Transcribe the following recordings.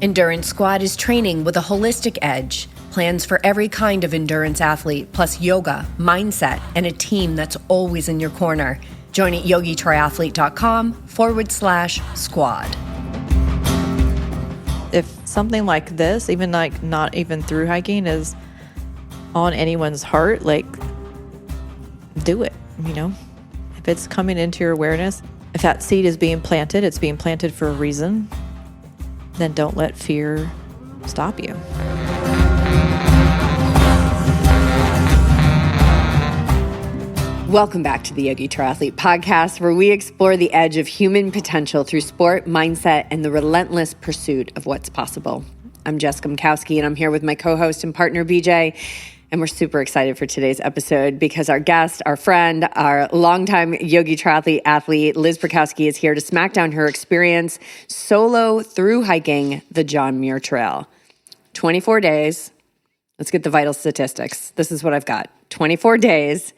Endurance Squad is training with a holistic edge. Plans for every kind of endurance athlete, plus yoga, mindset, and a team that's always in your corner. Join at YogiTriathlete.com/squad. If something like this, even like not even Thru-Hiking, is on anyone's heart, like, do it, you know? If it's coming into your awareness, if that seed is being planted, it's being planted for a reason, then don't let fear stop you. Welcome back to the Yogi Triathlete podcast, where we explore the edge of human potential through sport, mindset, and the relentless pursuit of what's possible. I'm Jess Gumkowski, and I'm here with my co-host and partner, BJ. And we're super excited for today's episode because our guest, our friend, our longtime Yogi Triathlete athlete, Liz Perkoski, is here to smack down her experience solo through hiking the John Muir Trail. 24 days. Let's get the vital statistics. This is what I've got. 24 days,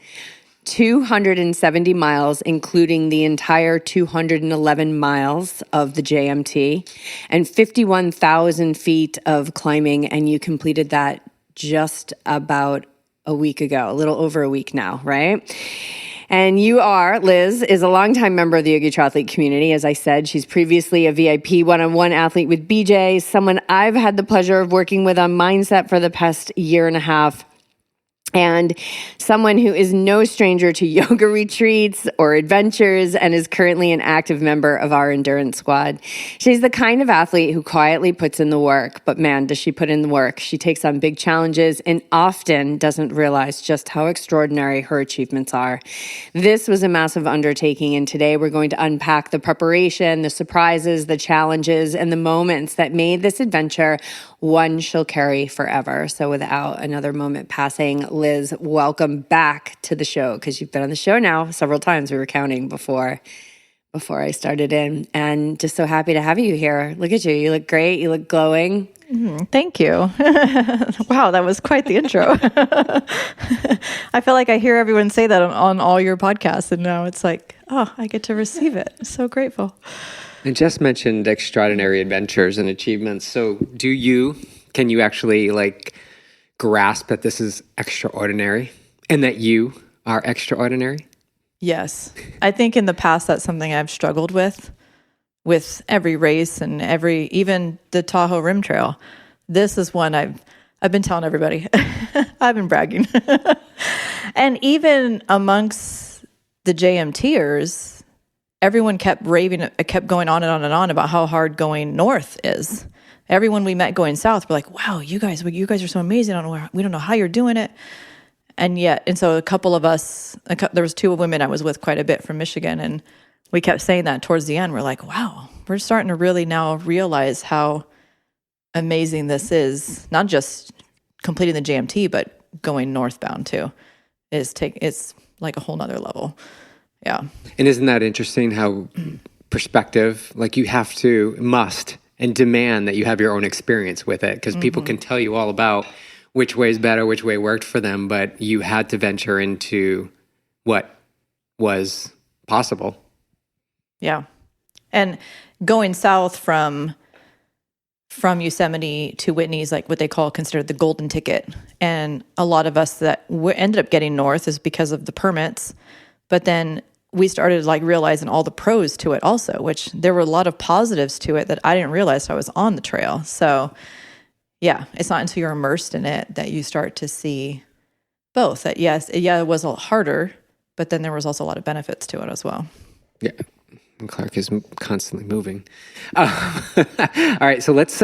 270 miles, including the entire 211 miles of the JMT, and 51,000 feet of climbing, and you completed that just about a week ago, a little over a week now, right? And Liz is a longtime member of the Yogi Triathlete community. As I said, she's previously a VIP one-on-one athlete with BJ, someone I've had the pleasure of working with on mindset for the past year and a half, and someone who is no stranger to yoga retreats or adventures and is currently an active member of our endurance squad. She's the kind of athlete who quietly puts in the work, but man, does she put in the work. She takes on big challenges and often doesn't realize just how extraordinary her achievements are. This was a massive undertaking, and today we're going to unpack the preparation, the surprises, the challenges, and the moments that made this adventure one she'll carry forever. So without another moment passing, Liz, welcome back to the show, because you've been on the show now several times. We were counting before I started in, and just so happy to have you here. Look at you. You look great. You look glowing. Thank you. Wow, that was quite the intro. I feel like I hear everyone say that on all your podcasts, and now it's like, oh, I get to receive it. I'm so grateful. And Jess mentioned extraordinary adventures and achievements. So can you actually grasp that this is extraordinary and that you are extraordinary? Yes. I think in the past, that's something I've struggled with every race and even the Tahoe Rim Trail. This is one I've been telling everybody. I've been bragging. And even amongst the JMTers, everyone kept going on and on and on about how hard going north is. Everyone we met going south were like, wow, you guys are so amazing. We don't know how you're doing it. And so a couple of us, there was two women I was with quite a bit from Michigan, and we kept saying that towards the end. We're like, wow, we're starting to really now realize how amazing this is. Not just completing the JMT, but going northbound too. It's like a whole nother level. Yeah. And isn't that interesting how perspective, you must and demand that you have your own experience with it, because people can tell you all about which way is better, which way worked for them, but you had to venture into what was possible. Yeah. And going south from Yosemite to Whitney is like what they considered the golden ticket. And a lot of us that ended up getting north is because of the permits. But then we started realizing all the pros to it also, which there were a lot of positives to it that I didn't realize I was on the trail. So yeah, it's not until you're immersed in it that you start to see both. That it was a lot harder, but then there was also a lot of benefits to it as well. Yeah, and Clark is constantly moving. All right, so let's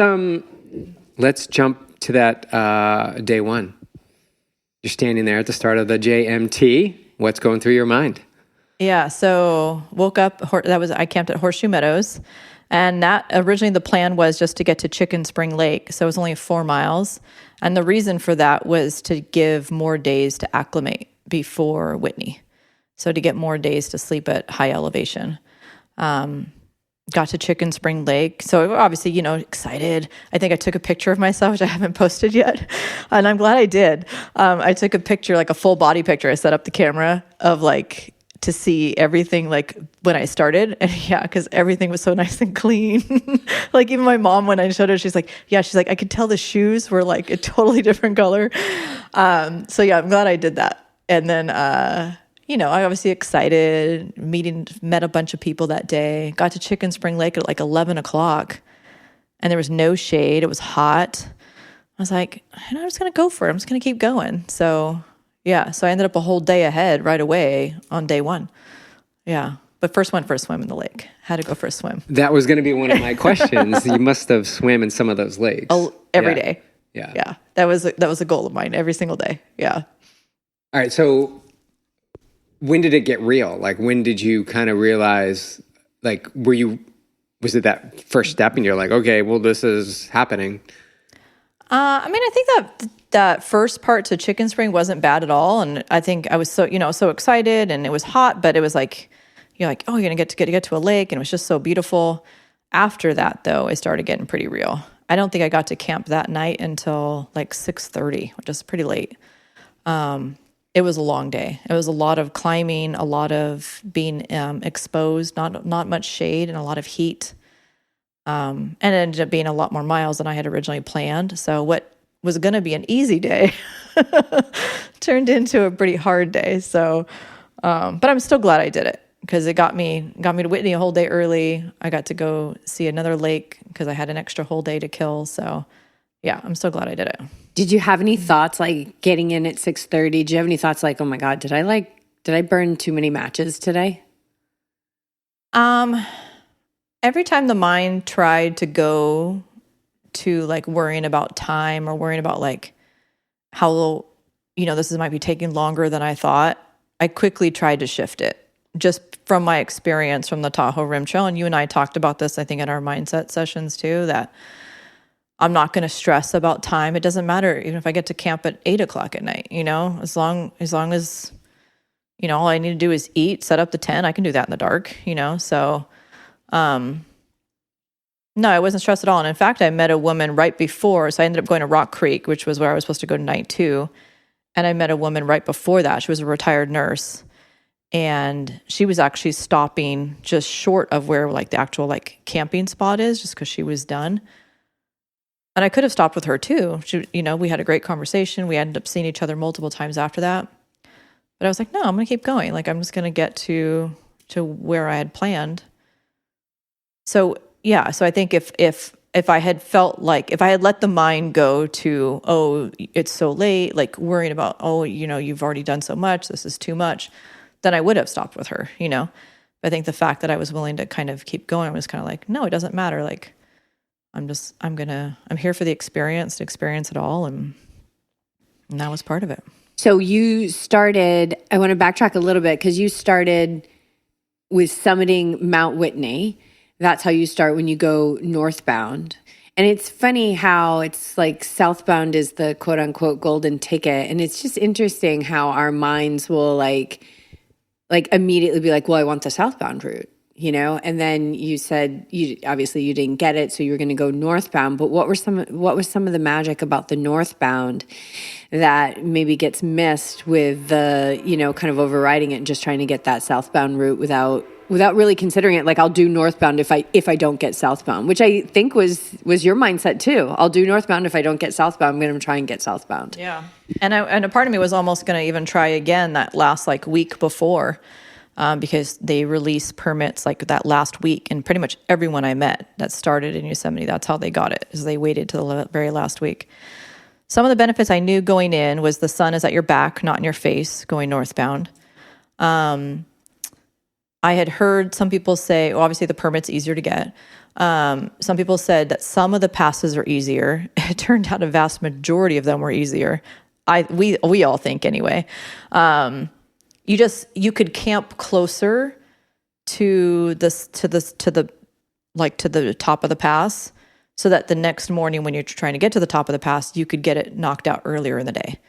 jump to that day one. You're standing there at the start of the JMT. What's going through your mind? Yeah, so woke up, I camped at Horseshoe Meadows, and that originally the plan was just to get to Chicken Spring Lake, so it was only 4 miles, and the reason for that was to give more days to acclimate before Whitney, so to get more days to sleep at high elevation. Got to Chicken Spring Lake, so obviously, excited. I think I took a picture of myself, which I haven't posted yet, and I'm glad I did. I took a picture, a full body picture. I set up the camera of to see everything like when I started. And yeah, because everything was so nice and clean. Like even my mom, when I showed her, she's like, I could tell the shoes were like a totally different color. So yeah, I'm glad I did that. And then, you know, I obviously excited, met a bunch of people that day, got to Chicken Spring Lake at like 11 o'clock and there was no shade. It was hot. I was like, I'm just going to go for it. I'm just going to keep going. So yeah, so I ended up a whole day ahead right away on day one. Yeah, but first went for a swim in the lake. Had to go for a swim. That was going to be one of my questions. You must have swam in some of those lakes. Oh, every day. Yeah. Yeah, that was a goal of mine every single day. Yeah. All right, so when did it get real? Like when did you kind of realize, like was it that first step and you're like, okay, well, this is happening? I mean, I think that first part to Chicken Spring wasn't bad at all. And I think I was so excited and it was hot, but it was like, you're like, oh, you're going to get to a lake. And it was just so beautiful. After that though, it started getting pretty real. I don't think I got to camp that night until like 6:30, which is pretty late. It was a long day. It was a lot of climbing, a lot of being exposed, not much shade and a lot of heat. And it ended up being a lot more miles than I had originally planned. So what was going to be an easy day turned into a pretty hard day. So, but I'm still glad I did it because it got me to Whitney a whole day early. I got to go see another lake because I had an extra whole day to kill. So yeah, I'm so glad I did it. Did you have any thoughts like getting in at 6:30? Did you have any thoughts like, oh my God, did I burn too many matches today? Every time the mind tried to go to like worrying about time or worrying about like how, you know, this might be taking longer than I thought, I quickly tried to shift it just from my experience from the Tahoe Rim Trail. And you and I talked about this, I think, in our mindset sessions too, that I'm not going to stress about time. It doesn't matter even if I get to camp at 8 o'clock at night, you know, as long as, you know, all I need to do is eat, set up the tent. I can do that in the dark, you know? So, no, I wasn't stressed at all. And in fact, I met a woman right before. So I ended up going to Rock Creek, which was where I was supposed to go night 2. And I met a woman right before that. She was a retired nurse. And she was actually stopping just short of where like the actual like camping spot is, just because she was done. And I could have stopped with her too. She, you know, we had a great conversation. We ended up seeing each other multiple times after that. But I was like, no, I'm going to keep going. Like, I'm just going to get to where I had planned. So, yeah. So I think if I had felt like, if I had let the mind go to, oh, it's so late, like worrying about, oh, you know, you've already done so much, this is too much, then I would have stopped with her, you know? But I think the fact that I was willing to kind of keep going was kind of like, no, it doesn't matter. Like, I'm here for the experience, to experience it all. And that was part of it. So you started, I want to backtrack a little bit because you started with summiting Mount Whitney. That's how you start when you go northbound. And it's funny how it's like southbound is the quote unquote golden ticket. And it's just interesting how our minds will like immediately be like, well, I want the southbound route, you know? And then you said you didn't get it, so you were going to go northbound. But what was some of the magic about the northbound that maybe gets missed with the, you know, kind of overriding it and just trying to get that southbound route without really considering it? Like, I'll do northbound if I don't get southbound, which I think was your mindset too. I'll do northbound if I don't get southbound. I'm going to try and get southbound. Yeah. And a part of me was almost going to even try again that last like week before, because they release permits like that last week, and pretty much everyone I met that started in Yosemite, that's how they got it, is they waited till the very last week. Some of the benefits I knew going in was the sun is at your back, not in your face, going northbound. I had heard some people say, well, obviously the permit's easier to get. Some people said that some of the passes are easier. It turned out a vast majority of them were easier. We all think anyway. You could camp closer to the top of the pass, so that the next morning when you're trying to get to the top of the pass, you could get it knocked out earlier in the day,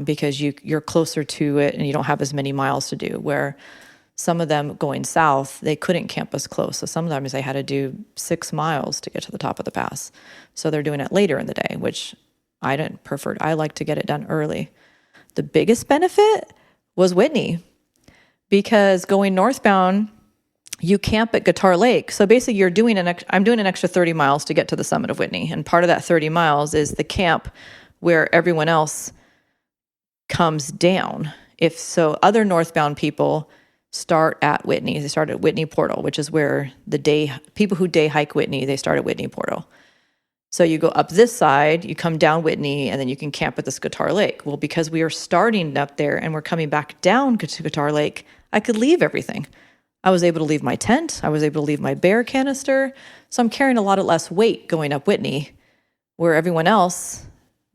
because you're closer to it and you don't have as many miles to do. Where some of them going south, they couldn't camp as close. So sometimes they had to do 6 miles to get to the top of the pass. So they're doing it later in the day, which I didn't prefer. I like to get it done early. The biggest benefit was Whitney, because going northbound, you camp at Guitar Lake. So basically I'm doing an extra 30 miles to get to the summit of Whitney. And part of that 30 miles is the camp where everyone else comes down. Other northbound people start at Whitney. They start at Whitney Portal, which is where people who day hike Whitney, they start at Whitney Portal. So you go up this side, you come down Whitney, and then you can camp at this Guitar Lake. Well, because we are starting up there and we're coming back down to Guitar Lake, I could leave everything. I was able to leave my tent. I was able to leave my bear canister. So I'm carrying a lot of less weight going up Whitney, where everyone else,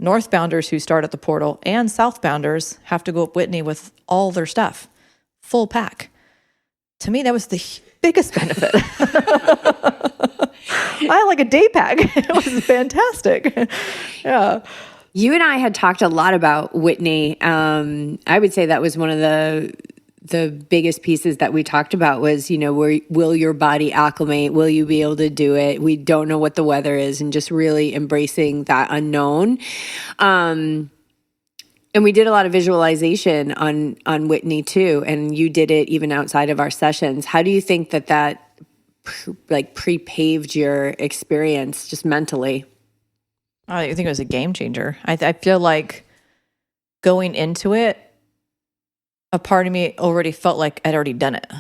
northbounders who start at the portal and southbounders, have to go up Whitney with all their stuff, full pack. To me, that was the biggest benefit. I had like a day pack. It was fantastic. Yeah. You and I had talked a lot about Whitney. I would say that was one of the biggest pieces that we talked about was, will your body acclimate? Will you be able to do it? We don't know what the weather is, and just really embracing that unknown. And we did a lot of visualization on Whitney too. And you did it even outside of our sessions. How do you think that pre-paved your experience just mentally? I think it was a game changer. I feel like going into it, a part of me already felt like I'd already done it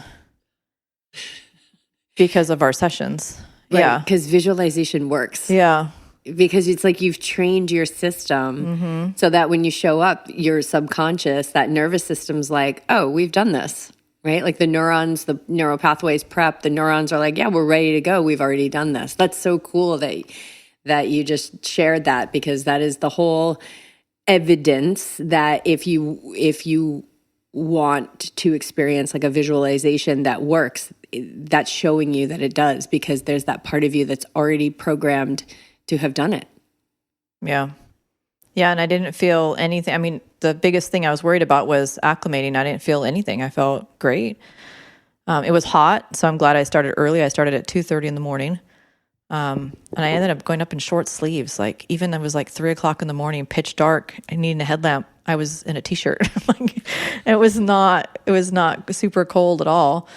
because of our sessions. Right, yeah. Because visualization works. Yeah. Because it's like you've trained your system so that when you show up, your subconscious, that nervous system's like, oh, we've done this, right? Like the neurons, the neural pathways prep, the neurons are like, yeah, we're ready to go. We've already done this. That's so cool that you just shared that, because that is the whole evidence that if you want to experience like a visualization that works, that's showing you that it does, because there's that part of you that's already programmed to have done it. Yeah. Yeah. And I didn't feel anything. I mean, the biggest thing I was worried about was acclimating. I didn't feel anything. I felt great. It was hot, so I'm glad I started early. I started at 2:30 in the morning. And I ended up going up in short sleeves. Like, even it was like 3:00 in the morning, pitch dark, I needed a headlamp. I was in a t-shirt. Like, it was not super cold at all.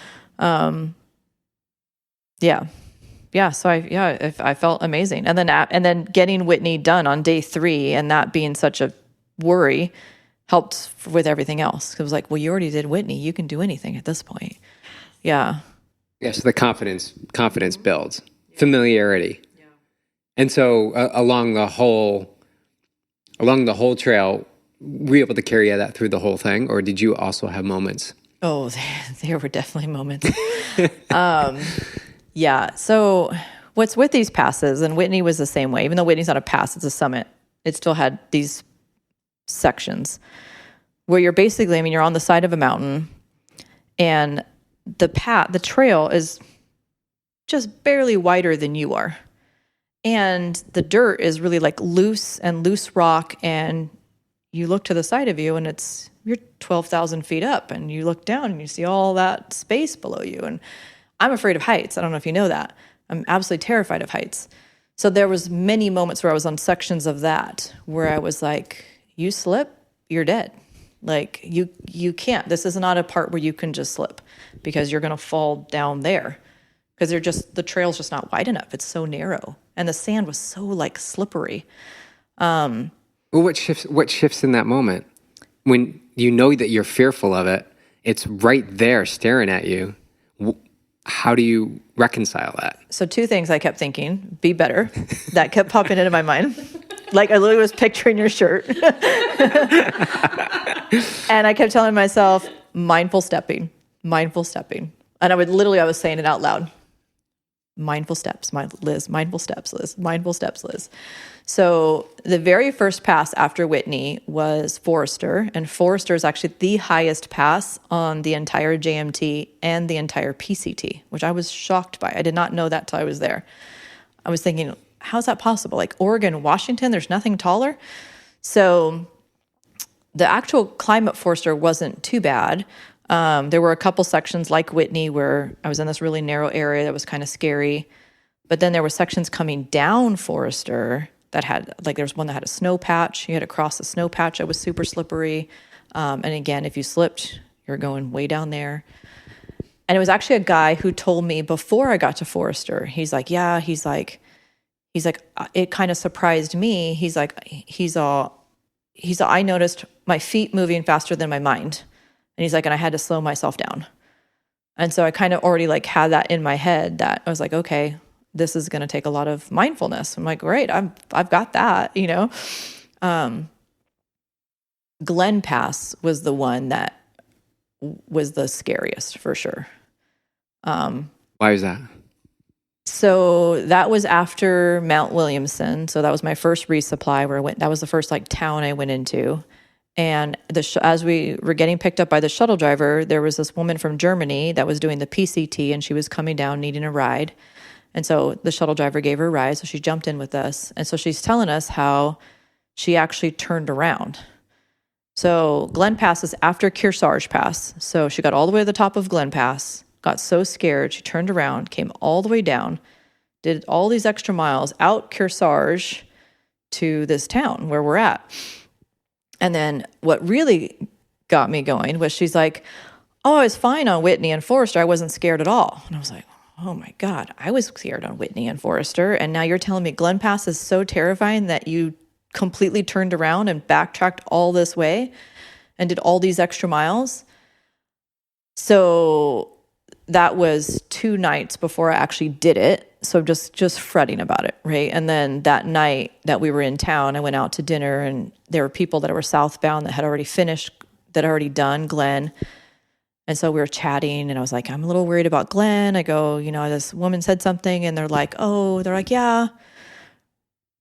Yeah. Yeah. So I felt amazing. And then getting Whitney done on day 3 and that being such a worry helped with everything else. It was like, well, you already did Whitney. You can do anything at this point. Yeah. Yeah. So the confidence builds, familiarity. Yeah. And so along the whole trail, were you able to carry that through the whole thing, or did you also have moments? Oh, there were definitely moments. Yeah. So what's with these passes, and Whitney was the same way, even though Whitney's not a pass, it's a summit. It still had these sections where you're basically, you're on the side of a mountain, and the trail is just barely wider than you are. And the dirt is really like loose rock, and you look to the side of you and you're 12,000 feet up, and you look down and you see all that space below you. And I'm afraid of heights. I don't know if you know that. I'm absolutely terrified of heights. So there was many moments where I was on sections of that where I was like, you slip, you're dead. Like, you can't. This is not a part where you can just slip, because you're going to fall down there, because the trail's just not wide enough. It's so narrow, and the sand was so like slippery. Well, what shifts in that moment when you know that you're fearful of it? It's right there staring at you. How do you reconcile that? So 2 things I kept thinking: be better. That kept popping into my mind. Like, I literally was picturing your shirt. And I kept telling myself, mindful stepping. And I was saying it out loud. Mindful steps, Liz. Mindful steps, Liz. Mindful steps, Liz. So the very first pass after Whitney was Forester, and Forester is actually the highest pass on the entire JMT and the entire PCT, which I was shocked by. I did not know that till I was there. I was thinking, how's that possible? Like Oregon, Washington, there's nothing taller. So the actual climb at Forester wasn't too bad. There were a couple sections like Whitney where I was in this really narrow area that was kind of scary. But then there were sections coming down Forester that had, like, there's one that had a snow patch. You had to cross the snow patch that was super slippery. And again, if you slipped, You're going way down there. And it was actually a guy who told me before I got to Forester, he's like, it kind of surprised me. I noticed my feet moving faster than my mind. And he's like, and I had to slow myself down. And so I kind of already like had that in my head that I was like, okay, this is going to take a lot of mindfulness. I'm like, great, I've got that, you know? Glen Pass was the one that was the scariest for sure. Why is that? So that was after Mount Williamson. So that was my first resupply where I went. That was the first like town I went into. And as we were getting picked up by the shuttle driver, there was this woman from Germany that was doing the PCT, and she was coming down needing a ride. And so the shuttle driver gave her a ride. So she jumped in with us. And so she's telling us how she actually turned around. So Glen Pass is after Kearsarge Pass. So she got all the way to the top of Glen Pass, got so scared, she turned around, came all the way down, did all these extra miles out Kearsarge to this town where we're at. And then what really got me going was she's like, oh, I was fine on Whitney and Forester. I wasn't scared at all. And I was like, oh my God, I was scared on Whitney and Forester. And now you're telling me Glen Pass is so terrifying that you completely turned around and backtracked all this way and did all these extra miles. So that was 2 nights before I actually did it. So just fretting about it, right? And then that night that we were in town, I went out to dinner, and there were people that were southbound that had already finished, that had already done Glen. And so we were chatting, and I was like, I'm a little worried about Glen. I go, you know, this woman said something, and they're like, yeah.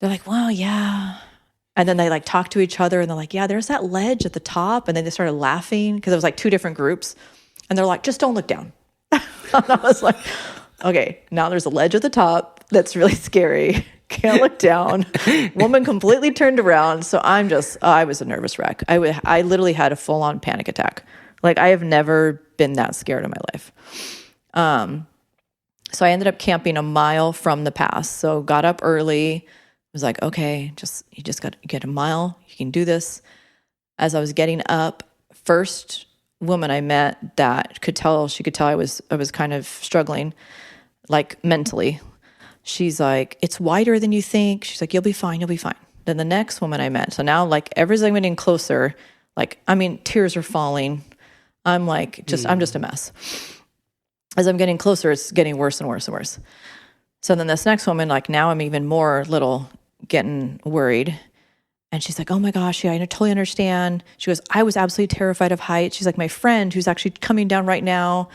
They're like, well, yeah. And then they like talk to each other, and they're like, yeah, there's that ledge at the top. And then they started laughing because it was like 2 different groups. And they're like, just don't look down. And I was like, okay, now there's a ledge at the top that's really scary. Can't look down. Woman completely turned around. So I was a nervous wreck. I literally had a full-on panic attack. Like, I have never been that scared in my life. So I ended up camping a mile from the pass. So got up early. Was like, okay, you just got to get a mile. You can do this. As I was getting up, first woman I met that she could tell I was kind of struggling, like mentally. She's like, it's wider than you think. She's like, you'll be fine. Then the next woman I met. So now like every time I'm getting closer, like, I mean, tears are falling. I'm like, I'm just a mess. As I'm getting closer, it's getting worse and worse and worse. So then this next woman, like now I'm even more getting worried. And she's like, oh my gosh, yeah, I totally understand. She goes, I was absolutely terrified of heights. She's like, my friend who's actually coming down right now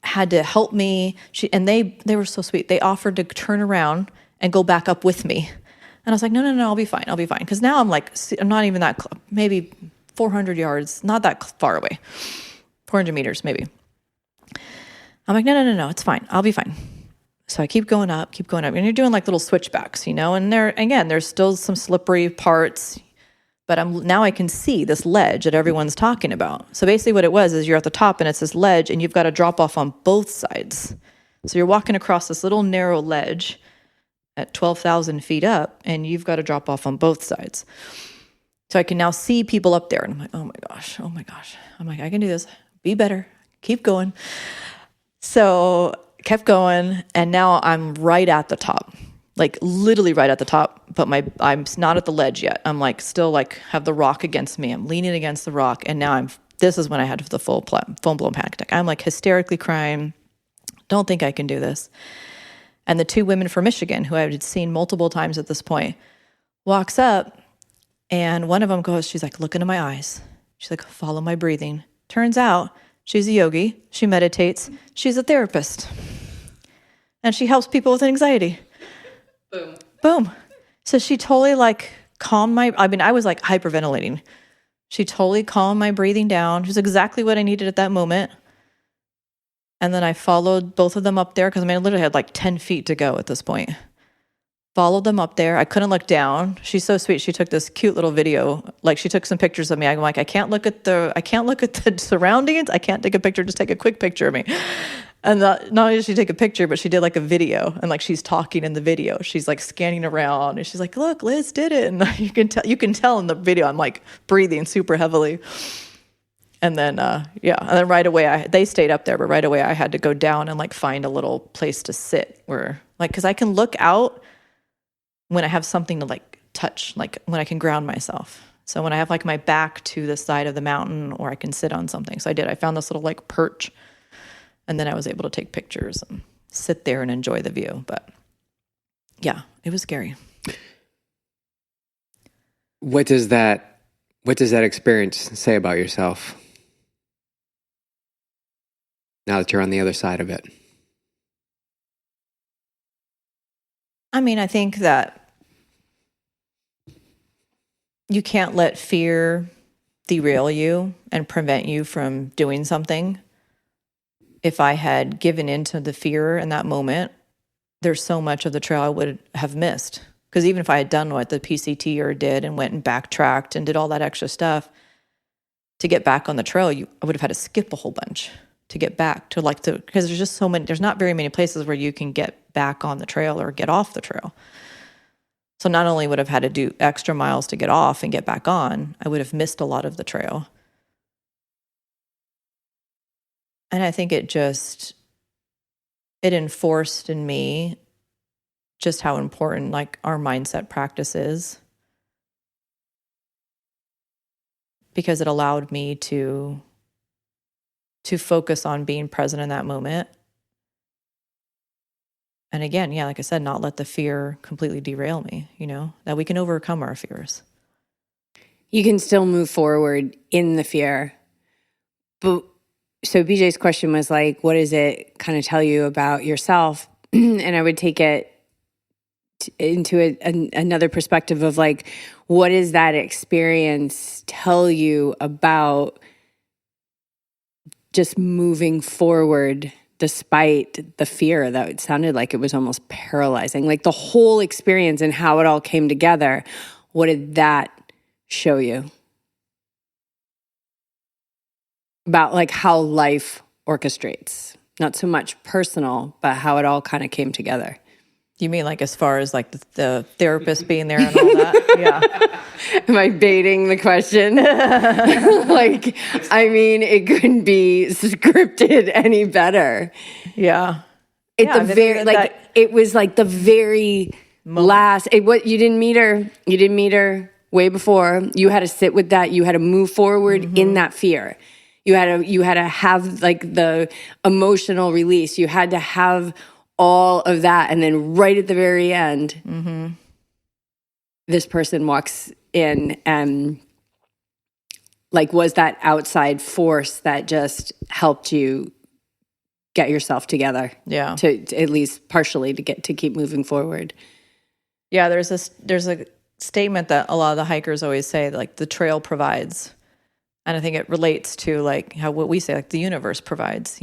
had to help me. They were so sweet. They offered to turn around and go back up with me. And I was like, no, I'll be fine. Because now I'm like, I'm not even that close, maybe 400 yards, not that far away, 400 meters maybe. I'm like, no, it's fine. I'll be fine. So I keep going up. And you're doing like little switchbacks, you know, and there's still some slippery parts, but now I can see this ledge that everyone's talking about. So basically what it was is you're at the top and it's this ledge and you've got to drop off on both sides. So you're walking across this little narrow ledge at 12,000 feet up and you've got to drop off on both sides. So I can now see people up there and I'm like, oh my gosh. I'm like, I can do this. Be better. Keep going. So kept going, and now I'm right at the top, like literally right at the top, but I'm not at the ledge yet. I'm like still like have the rock against me. I'm leaning against the rock, and now this is when I had the full-blown panic attack. I'm like hysterically crying. Don't think I can do this. And the 2 women from Michigan, who I had seen multiple times at this point, walks up, and one of them goes, she's like, look into my eyes. She's like, follow my breathing. Turns out she's a yogi. She meditates. She's a therapist. And she helps people with anxiety. Boom. So she totally like calmed I was like hyperventilating. She totally calmed my breathing down. It was exactly what I needed at that moment. And then I followed both of them up there because I literally had like 10 feet to go at this point. Followed them up there. I couldn't look down. She's so sweet. She took this cute little video. Like she took some pictures of me. I'm like, I can't look at the surroundings. I can't take a picture. Just take a quick picture of me. And not only did she take a picture, but she did like a video. And like she's talking in the video. She's like scanning around, and she's like, "Look, Liz did it." And you can tell in the video I'm like breathing super heavily. And then, yeah. And then right away, they stayed up there, but right away I had to go down and like find a little place to sit where like, cause I can look out when I have something to like touch, like when I can ground myself. So when I have like my back to the side of the mountain or I can sit on something. So I found this little like perch and then I was able to take pictures and sit there and enjoy the view. But yeah, it was scary. What does that experience say about yourself now that you're on the other side of it? I mean, I think that you can't let fear derail you and prevent you from doing something. If I had given into the fear in that moment, there's so much of the trail I would have missed. Because even if I had done what the PCTer did and went and backtracked and did all that extra stuff to get back on the trail, I would have had to skip a whole bunch to get back to because there's just so many, there's not very many places where you can get back on the trail or get off the trail. So not only would I have had to do extra miles to get off and get back on, I would have missed a lot of the trail. And I think it enforced in me just how important like our mindset practice is. Because it allowed me to focus on being present in that moment. And again, yeah, like I said, not let the fear completely derail me, that we can overcome our fears. You can still move forward in the fear. But so BJ's question was like, what does it kind of tell you about yourself? And I would take it into another perspective of like, what does that experience tell you about just moving forward despite the fear that it sounded like it was almost paralyzing, like the whole experience and how it all came together? What did that show you about like how life orchestrates? Not so much personal, but how it all kind of came together. You mean like as far as like the therapist being there and all that? Yeah. Am I baiting the question? Like, I mean, it couldn't be scripted any better. Yeah. It was like the very last. You didn't meet her. You didn't meet her way before. You had to sit with that. You had to move forward in that fear. You had to have like the emotional release. You had to have all of that, and then right at the very end, this person walks in and like was that outside force that just helped you get yourself together. Yeah, to at least partially to keep moving forward. Yeah, there's a statement that a lot of the hikers always say, like the trail provides, and I think it relates to like how what we say, like the universe provides.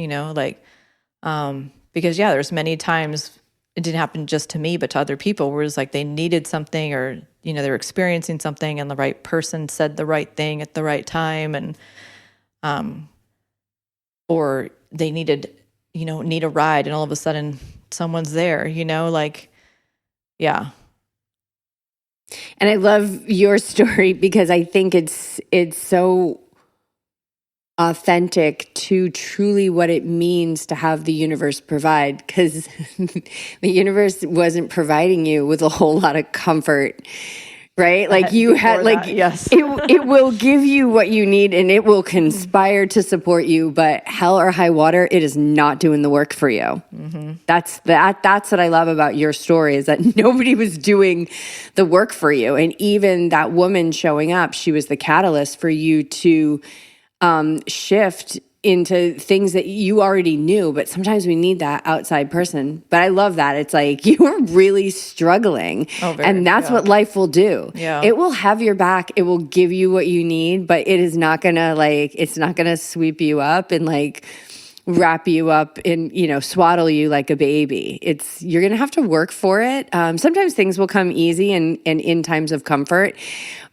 Because yeah, there's many times it didn't happen just to me, but to other people where it's like they needed something or, they were experiencing something and the right person said the right thing at the right time. And, or they need a ride and all of a sudden someone's there, yeah. And I love your story because I think it's so authentic to truly what it means to have the universe provide, because the universe wasn't providing you with a whole lot of comfort, right? Like you had like, yes. it will give you what you need and it will conspire to support you, but hell or high water, it is not doing the work for you. That's what I love about your story, is that nobody was doing the work for you. And even that woman showing up, she was the catalyst for you to shift into things that you already knew, but sometimes we need that outside person. But I love that. It's like you were really struggling, and that's what life will do. Yeah. It will have your back. It will give you what you need, but it is not gonna it's not gonna sweep you up and like wrap you up and, swaddle you like a baby. You're gonna have to work for it. Sometimes things will come easy and in times of comfort,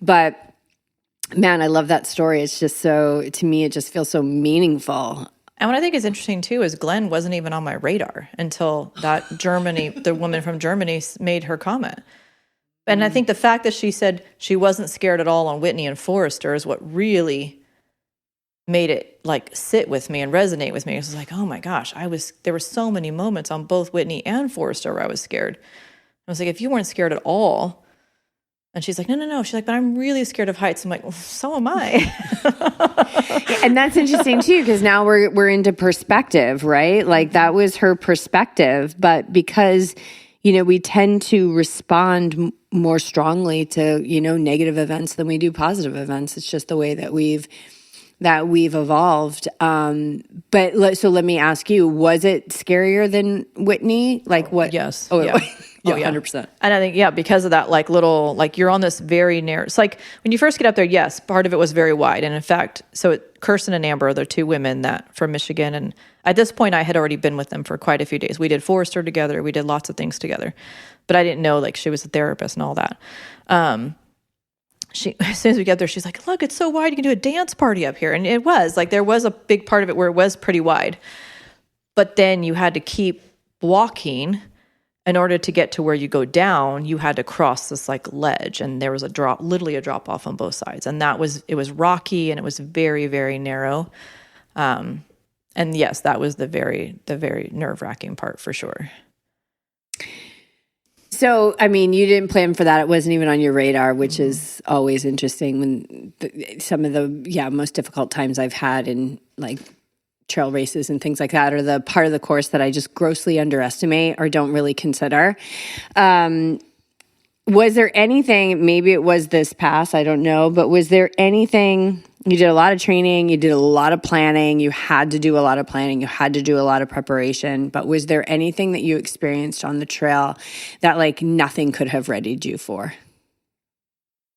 but man, I love that story. It's just to me, it just feels so meaningful. And what I think is interesting too is Glenn wasn't even on my radar until the woman from Germany made her comment. And I think the fact that she said she wasn't scared at all on Whitney and Forrester is what really made it like sit with me and resonate with me. It was like, oh my gosh, there were so many moments on both Whitney and Forrester where I was scared. I was like, if you weren't scared at all. And she's like, no. She's like, but I'm really scared of heights. I'm like, well, so am I. And that's interesting too, because now we're into perspective, right? Like that was her perspective, but because, we tend to respond more strongly to, negative events than we do positive events. It's just the way that we've evolved. So let me ask you, was it scarier than Whitney? Like what? Yes. Oh, yeah. Yeah, 100%. And I think, because of that, like little, like you're on this very narrow, it's like when you first get up there, yes, part of it was very wide. And in fact, Kirsten and Amber, they're two women from Michigan. And at this point I had already been with them for quite a few days. We did Forrester together. We did lots of things together, but I didn't know like she was a therapist and all that. As soon as we get there, she's like, look, it's so wide. You can do a dance party up here. And it was like, there was a big part of it where it was pretty wide, but then you had to keep walking. In order to get to where you go down, you had to cross this like ledge, and there was literally a drop off on both sides. And it was rocky and it was very, very narrow. And yes, that was the very nerve-wracking part for sure. So, I mean, you didn't plan for that. It wasn't even on your radar, which is always interesting when some of the most difficult times I've had in like trail races and things like that are the part of the course that I just grossly underestimate or don't really consider. Was there anything, maybe it was this pass, I don't know, but was there anything, you did a lot of training, you did a lot of planning, you had to do a lot of planning, you had to do a lot of preparation, but was there anything that you experienced on the trail that like nothing could have readied you for?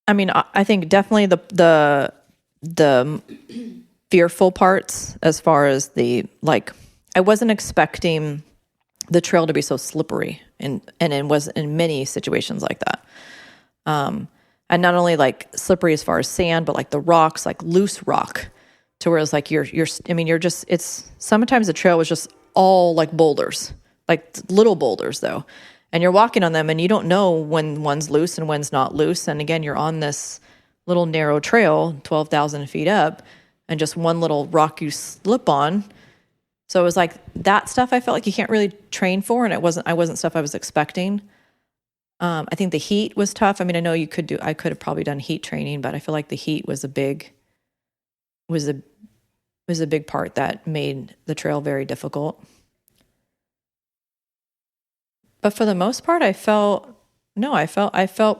I mean, I think definitely the fearful parts as far as I wasn't expecting the trail to be so slippery and it was in many situations like that. And not only like slippery as far as sand, but like the rocks, like loose rock to where it's like sometimes the trail was just all like boulders, like little boulders though. And you're walking on them and you don't know when one's loose and when's not loose. And again, you're on this little narrow trail, 12,000 feet up, and just one little rock you slip on. So it was like that stuff I felt like you can't really train for, and I wasn't stuff I was expecting. I think the heat was tough. I mean, I know I could have probably done heat training, but I feel like the heat was a big part that made the trail very difficult. But for the most part, I felt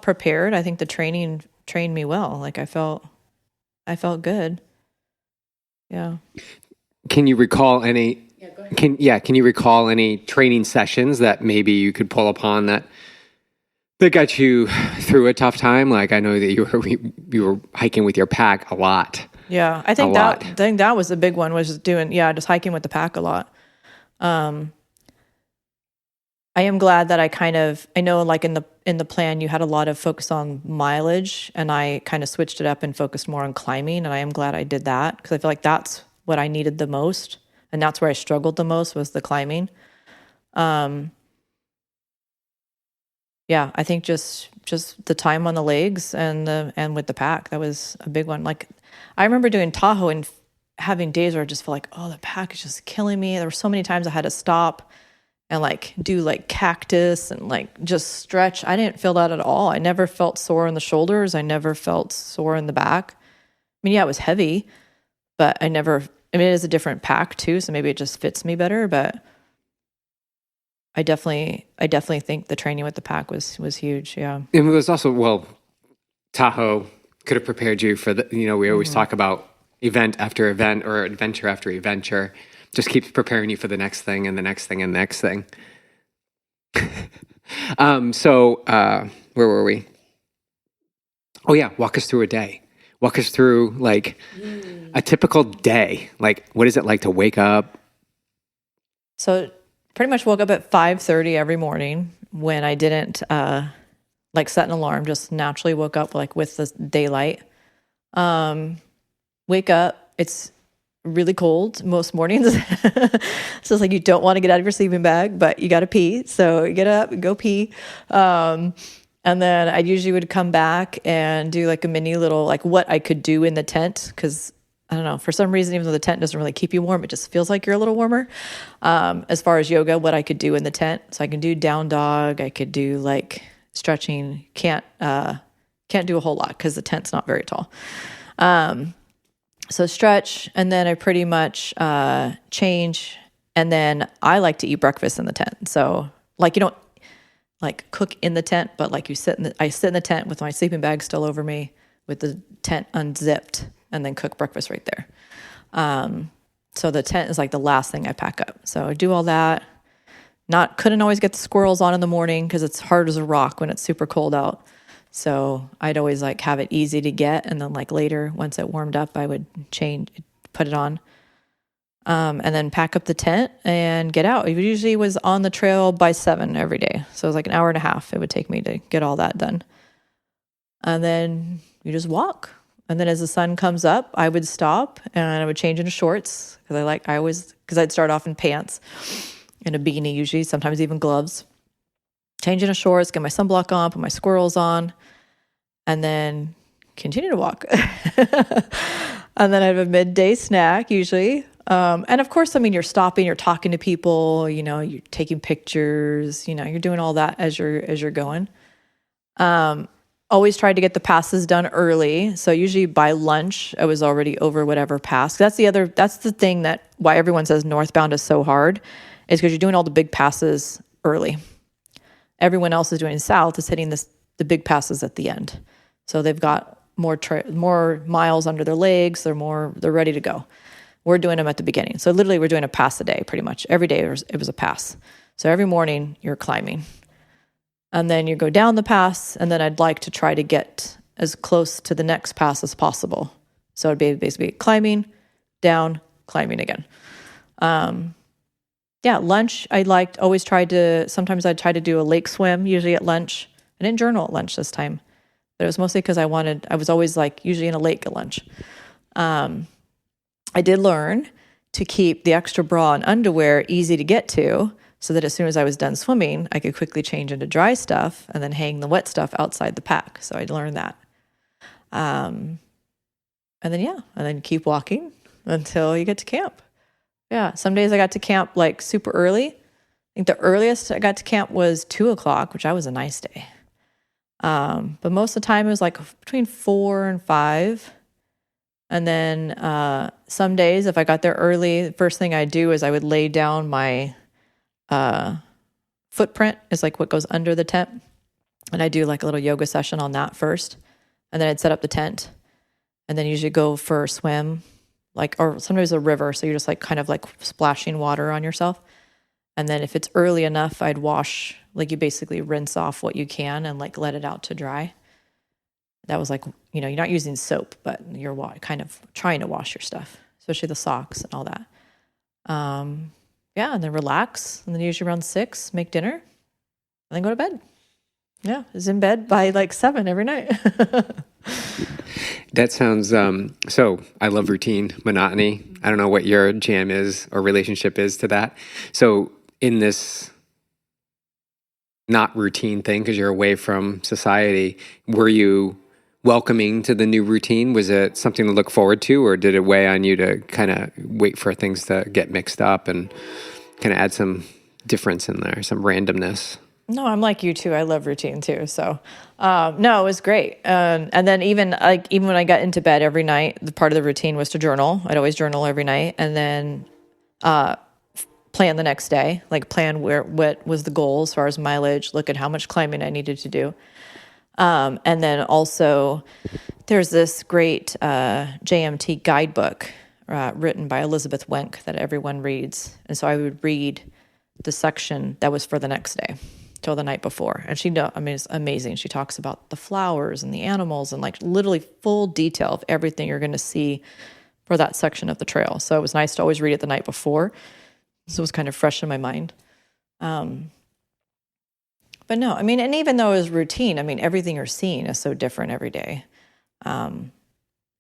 prepared. I think the training trained me well. Like I felt good. Yeah. Can you recall any? Yeah, go ahead. Can you recall any training sessions that maybe you could pull upon that got you through a tough time? Like I know that you were hiking with your pack a lot. Yeah, I think that was the big one, was just hiking with the pack a lot. I am glad that I know like in the plan you had a lot of focus on mileage, and I kind of switched it up and focused more on climbing, and I am glad I did that because I feel like that's what I needed the most, and that's where I struggled the most was the climbing. I think just the time on the legs and with the pack, that was a big one. Like I remember doing Tahoe and having days where I just felt like, oh, the pack is just killing me. There were so many times I had to stop and like do like cactus and like just stretch. I didn't feel that at all. I never felt sore in the shoulders. I never felt sore in the back. I mean, yeah, it was heavy, but it is a different pack too, so maybe it just fits me better, but I definitely think the training with the pack was huge. Yeah. And it was also, Tahoe could have prepared you for the, we always talk about event after event or adventure after adventure, just keeps preparing you for the next thing and the next thing and the next thing. Where were we? Oh yeah. Walk us through a day. Walk us through like a typical day. Like, what is it like to wake up? So pretty much woke up at 5:30 every morning when I didn't set an alarm, just naturally woke up like with the daylight. Wake up, it's really cold most mornings. So it's like you don't want to get out of your sleeping bag, but you got to pee. So you get up and go pee. And then I usually would come back and do like a mini little, like what I could do in the tent. Cause I don't know, for some reason, even though the tent doesn't really keep you warm, it just feels like you're a little warmer. As far as yoga, what I could do in the tent. So I can do down dog. I could do like stretching. Can't do a whole lot because the tent's not very tall. So stretch, and then I pretty much change. And then I like to eat breakfast in the tent. So like you don't like cook in the tent, but like I sit in the tent with my sleeping bag still over me with the tent unzipped, and then cook breakfast right there. So the tent is like the last thing I pack up. So I do all that. Couldn't always get the squirrels on in the morning because it's hard as a rock when it's super cold out. So I'd always like have it easy to get. And then like later, once it warmed up, I would put it on. And then pack up the tent and get out. It usually was on the trail by 7 every day. So it was like an hour and a half it would take me to get all that done. And then you just walk. And then as the sun comes up, I would stop and I would change into shorts because I'd start off in pants and a beanie usually, sometimes even gloves. Change into shorts, get my sunblock on, put my squirrels on, and then continue to walk. And then I have a midday snack usually. And of course, I mean, you're stopping, you're talking to people, you're taking pictures, you're doing all that as you're going. Always tried to get the passes done early. So usually by lunch, I was already over whatever pass. That's the thing why everyone says northbound is so hard is because you're doing all the big passes early. Everyone else is doing south is hitting the big passes at the end. So they've got more miles under their legs. They're ready to go. We're doing them at the beginning. So literally we're doing a pass a day pretty much. Every day it was a pass. So every morning you're climbing. And then you go down the pass, and then I'd like to try to get as close to the next pass as possible. So it'd be basically climbing, down, climbing again. Lunch, sometimes I'd try to do a lake swim, usually at lunch. I didn't journal at lunch this time, but it was mostly because I was always like usually in a lake at lunch. I did learn to keep the extra bra and underwear easy to get to, so that as soon as I was done swimming, I could quickly change into dry stuff and then hang the wet stuff outside the pack. So I learned that. And then keep walking until you get to camp. Yeah, some days I got to camp like super early. I think the earliest I got to camp was 2:00, which was a nice day. But most of the time it was like between 4 and 5. And then some days if I got there early, the first thing I'd do is I would lay down my footprint is like what goes under the tent. And I do like a little yoga session on that first. And then I'd set up the tent and then usually go for a swim, or sometimes a river. So you're just like kind of like splashing water on yourself. And then if it's early enough, I'd wash, like you basically rinse off what you can and like let it out to dry. That was like, you're not using soap, but you're kind of trying to wash your stuff, especially the socks and all that. And then relax. And then usually around 6, make dinner, and then go to bed. Yeah, I was in bed by like 7 every night. That sounds, so I love routine, monotony. I don't know what your jam is or relationship is to that. So in this not routine thing, because you're away from society, were you welcoming to the new routine? Was it something to look forward to, or did it weigh on you to kind of wait for things to get mixed up and kind of add some difference in there, some randomness? No, I'm like you too. I love routine too. So, no, it was great. And then even when I got into bed every night, the part of the routine was to journal. I'd always journal every night, and then plan the next day, like plan what was the goal as far as mileage, look at how much climbing I needed to do. And then also there's this great JMT guidebook written by Elizabeth Wenck that everyone reads. And so I would read the section that was for the next day till the night before. And it's amazing. She talks about the flowers and the animals and like literally full detail of everything you're going to see for that section of the trail. So it was nice to always read it the night before. So it was kind of fresh in my mind. But no, and even though it was routine, everything you're seeing is so different every day.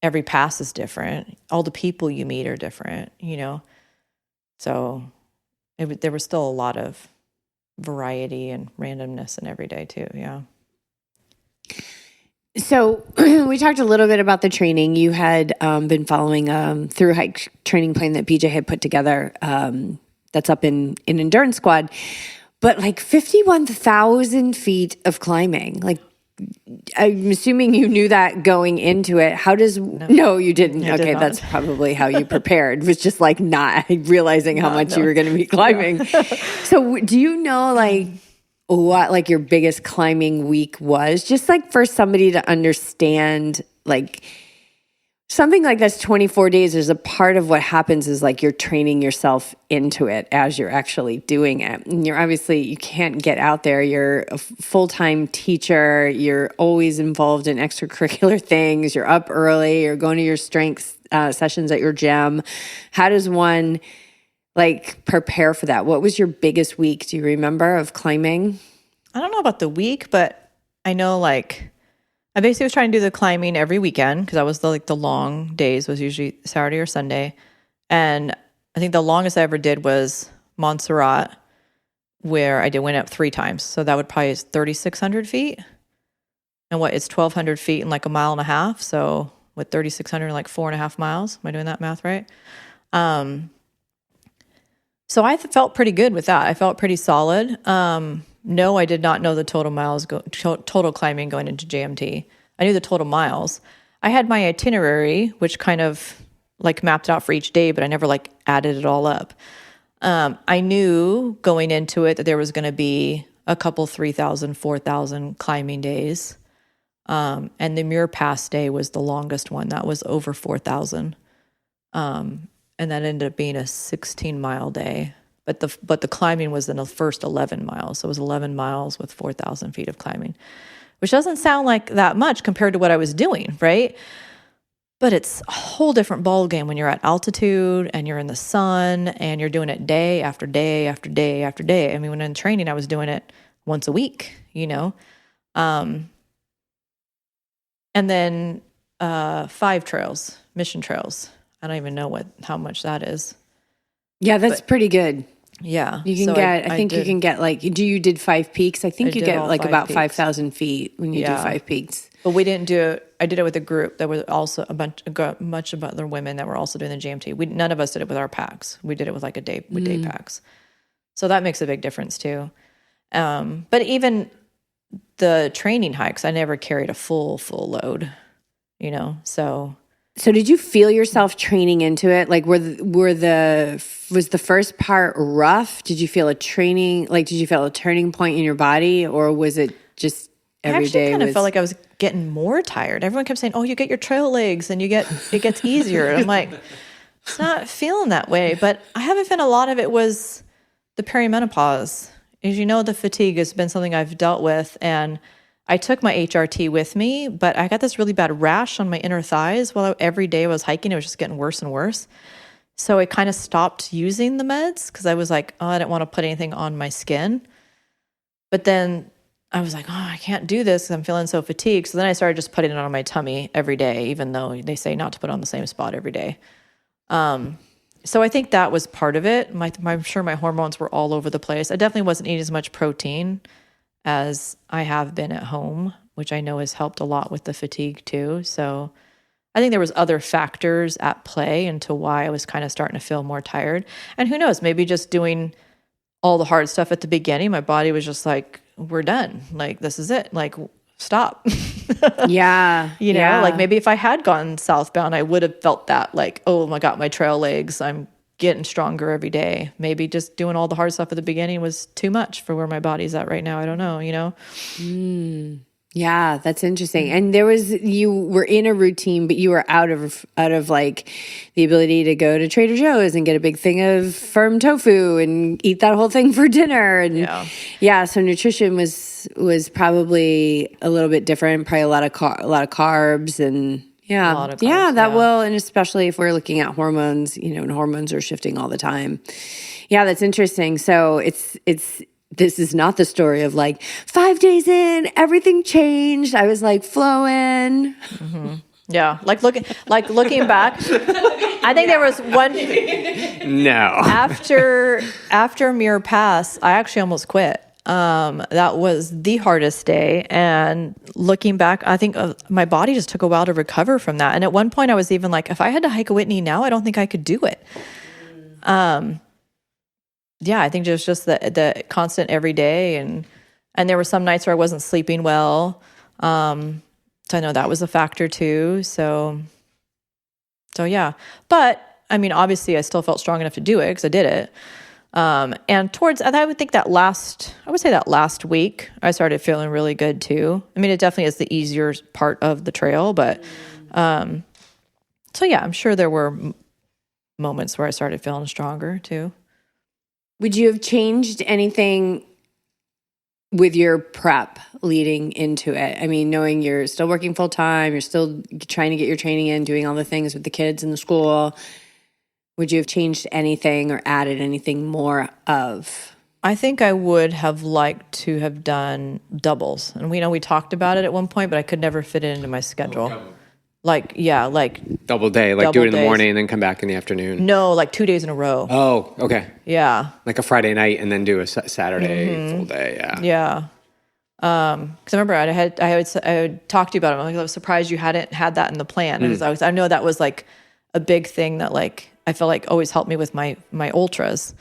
Every pass is different. All the people you meet are different, So there was still a lot of variety and randomness in every day too, yeah. So we talked a little bit about the training. You had been following Thru-Hike training plan that BJ had put together that's up in Endurance Squad. But like 51,000 feet of climbing, like I'm assuming you knew that going into it. How does, no you didn't. Okay, that's probably how you prepared, was just like not realizing how much you were going to be climbing. So do you know like what like your biggest climbing week was? Just like for somebody to understand, like something like that's 24 days, there's a part of what happens is like you're training yourself into it as you're actually doing it. And you're obviously, you can't get out there. You're a full-time teacher. You're always involved in extracurricular things. You're up early. You're going to your strength sessions at your gym. How does one like prepare for that? What was your biggest week, do you remember, of climbing? I don't know about the week, but I know like I basically was trying to do the climbing every weekend because I was the long days was usually Saturday or Sunday. And I think the longest I ever did was Montserrat, where I went up 3 times. So that would probably is 3,600 feet. And it's 1,200 feet in like a mile and a half. So with 3,600, like 4.5 miles. Am I doing that math right? So I felt pretty good with that. I felt pretty solid. No, I did not know the total miles, total climbing going into JMT. I knew the total miles. I had my itinerary, which kind of like mapped out for each day, but I never like added it all up. I knew going into it that there was going to be a couple 3,000, 4,000 climbing days. And the Muir Pass day was the longest one. That was over 4,000. And that ended up being a 16-mile day. But the climbing was in the first 11 miles. So it was 11 miles with 4,000 feet of climbing, which doesn't sound like that much compared to what I was doing, right? But it's a whole different ballgame when you're at altitude and you're in the sun and you're doing it day after day after day after day. I mean, when in training, I was doing it once a week, you know? And then 5 trails, mission trails. I don't even know how much that is. Yeah, that's pretty good. Yeah. You can I think you can get like, you did 5 peaks? I think you get like about 5,000 feet when you do 5 peaks. But we didn't do it. I did it with a group that was also much of other women that were also doing the GMT. None of us did it with our packs. We did it with like day packs. So that makes a big difference too. But even the training hikes, I never carried a full load, you know, So did you feel yourself training into it? Like was the first part rough? Did you feel a turning point in your body, or was it just every day? I kind of felt like I was getting more tired. Everyone kept saying, "Oh, you get your trail legs and it gets easier." And I'm like, it's not feeling that way. But I have a feeling a lot of it was the perimenopause. As you know, the fatigue has been something I've dealt with, and I took my HRT with me, but I got this really bad rash on my inner thighs while every day I was hiking. It was just getting worse and worse. So I kind of stopped using the meds because I was like, oh, I didn't want to put anything on my skin. But then I was like, oh, I can't do this because I'm feeling so fatigued. So then I started just putting it on my tummy every day, even though they say not to put it on the same spot every day. So I think that was part of it. I'm sure my hormones were all over the place. I definitely wasn't eating as much protein as I have been at home, which I know has helped a lot with the fatigue too. So I think there was other factors at play into why I was kind of starting to feel more tired. And who knows, maybe just doing all the hard stuff at the beginning, my body was just like, we're done. Like, this is it. Like, stop. Yeah. You know, like maybe if I had gone southbound, I would have felt that like, oh, I got my trail legs. I'm getting stronger every day. Maybe just doing all the hard stuff at the beginning was too much for where my body's at right now. I don't know, you know? Yeah, that's interesting. And you were in a routine, but you were out of like the ability to go to Trader Joe's and get a big thing of firm tofu and eat that whole thing for dinner. And so nutrition was probably a little bit different, probably a lot of carbs and will, and especially if we're looking at hormones, you know, and hormones are shifting all the time. Yeah, that's interesting. So this is not the story of like 5 days in, everything changed. I was like flowing. Mm-hmm. Yeah, like looking back, I think there was one. No. After Muir Pass, I actually almost quit. That was the hardest day. And looking back, I think my body just took a while to recover from that. And at one point I was even like, if I had to hike a Whitney now, I don't think I could do it. Yeah, I think it was just the constant every day. And there were some nights where I wasn't sleeping well. So I know that was a factor too. So yeah, but I mean, obviously I still felt strong enough to do it because I did it. And I would think that last week, I started feeling really good too. I mean, it definitely is the easier part of the trail, but, so yeah, I'm sure there were moments where I started feeling stronger too. Would you have changed anything with your prep leading into it? I mean, knowing you're still working full time, you're still trying to get your training in, doing all the things with the kids in the school. Would you have changed anything or added anything more of? I think I would have liked to have done doubles. And we talked about it at one point, but I could never fit it into my schedule. Like double day, like do it in the morning and then come back in the afternoon. No, like 2 days in a row. Oh, okay. Yeah. Like a Friday night and then do a Saturday full day. Yeah. Yeah. Because I remember I had talked to you about it. I was surprised you hadn't had that in the plan. I know that was like a big thing that like I feel like always helped me with my ultras,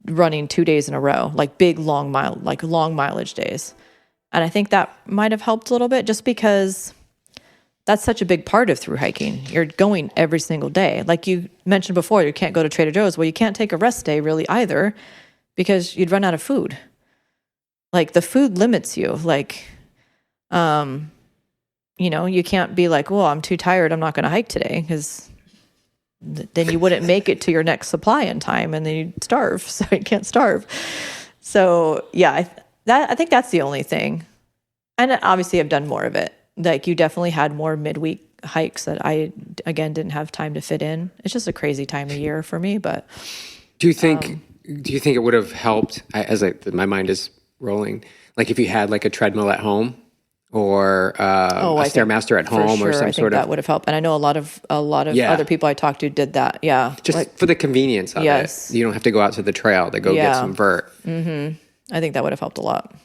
running 2 days in a row, like big long mileage days. And I think that might have helped a little bit just because that's such a big part of through hiking. You're going every single day. Like you mentioned before, you can't go to Trader Joe's. Well, you can't take a rest day really either because you'd run out of food. Like the food limits you. Like, you can't be like, well, I'm too tired, I'm not going to hike today, because then you wouldn't make it to your next supply in time and then you'd starve. So you can't starve. So yeah, I think that's the only thing. And obviously I've done more of it. Like you definitely had more midweek hikes that I, again, didn't have time to fit in. It's just a crazy time of year for me, but. Do you think it would have helped, my mind is rolling, like if you had like a treadmill at home or a Stairmaster at home or some sort of. That would have helped. And I know a lot of other people I talked to did that. Yeah. Just for the convenience of it. You don't have to go out to the trail to go get some vert. Mm-hmm. I think that would have helped a lot.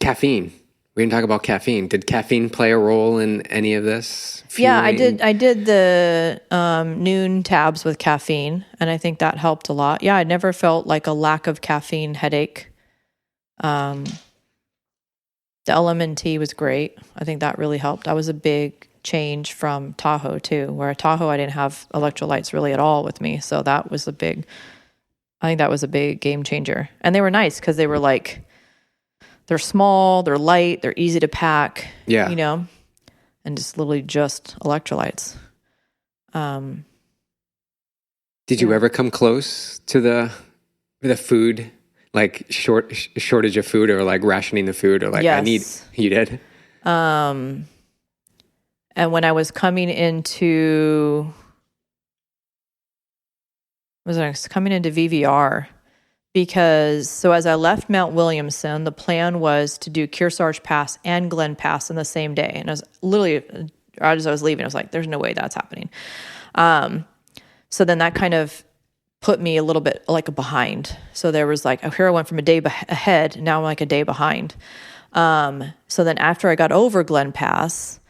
Caffeine. We didn't talk about caffeine. Did caffeine play a role in any of this? Yeah, I did the noon tabs with caffeine, and I think that helped a lot. Yeah, I never felt like a lack of caffeine headache. The LMNT was great. I think that really helped. That was a big change from Tahoe too, where at Tahoe I didn't have electrolytes really at all with me. So I think that was a big game changer. And they were nice because they were like, they're small, they're light, they're easy to pack, and just literally just electrolytes. Did you ever come close to the food, like shortage of food or like rationing the food or like yes. You did? And when I was coming into VVR, because as I left Mount Williamson, the plan was to do Kearsarge Pass and Glen Pass in the same day. And I was literally, as I was leaving, I was like, there's no way that's happening. So then that kind of put me a little bit like a behind. So there was like, here I went from a day ahead, now I'm like a day behind. So then after I got over Glen Pass,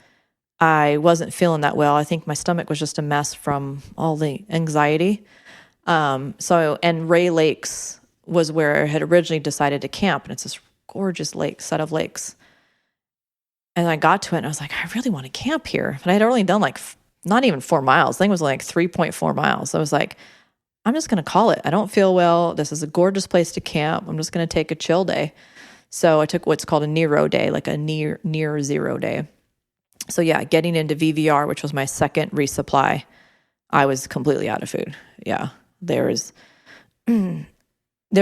I wasn't feeling that well. I think my stomach was just a mess from all the anxiety. And Ray Lakes was where I had originally decided to camp, and it's this gorgeous set of lakes. And I got to it and I was like, I really want to camp here. But I had only done like not even 4 miles. I think it was like 3.4 miles. So I was like, I'm just going to call it. I don't feel well. This is a gorgeous place to camp. I'm just going to take a chill day. So I took what's called a Nero day, like a near zero day. So yeah, getting into VVR, which was my second resupply, I was completely out of food. Yeah. There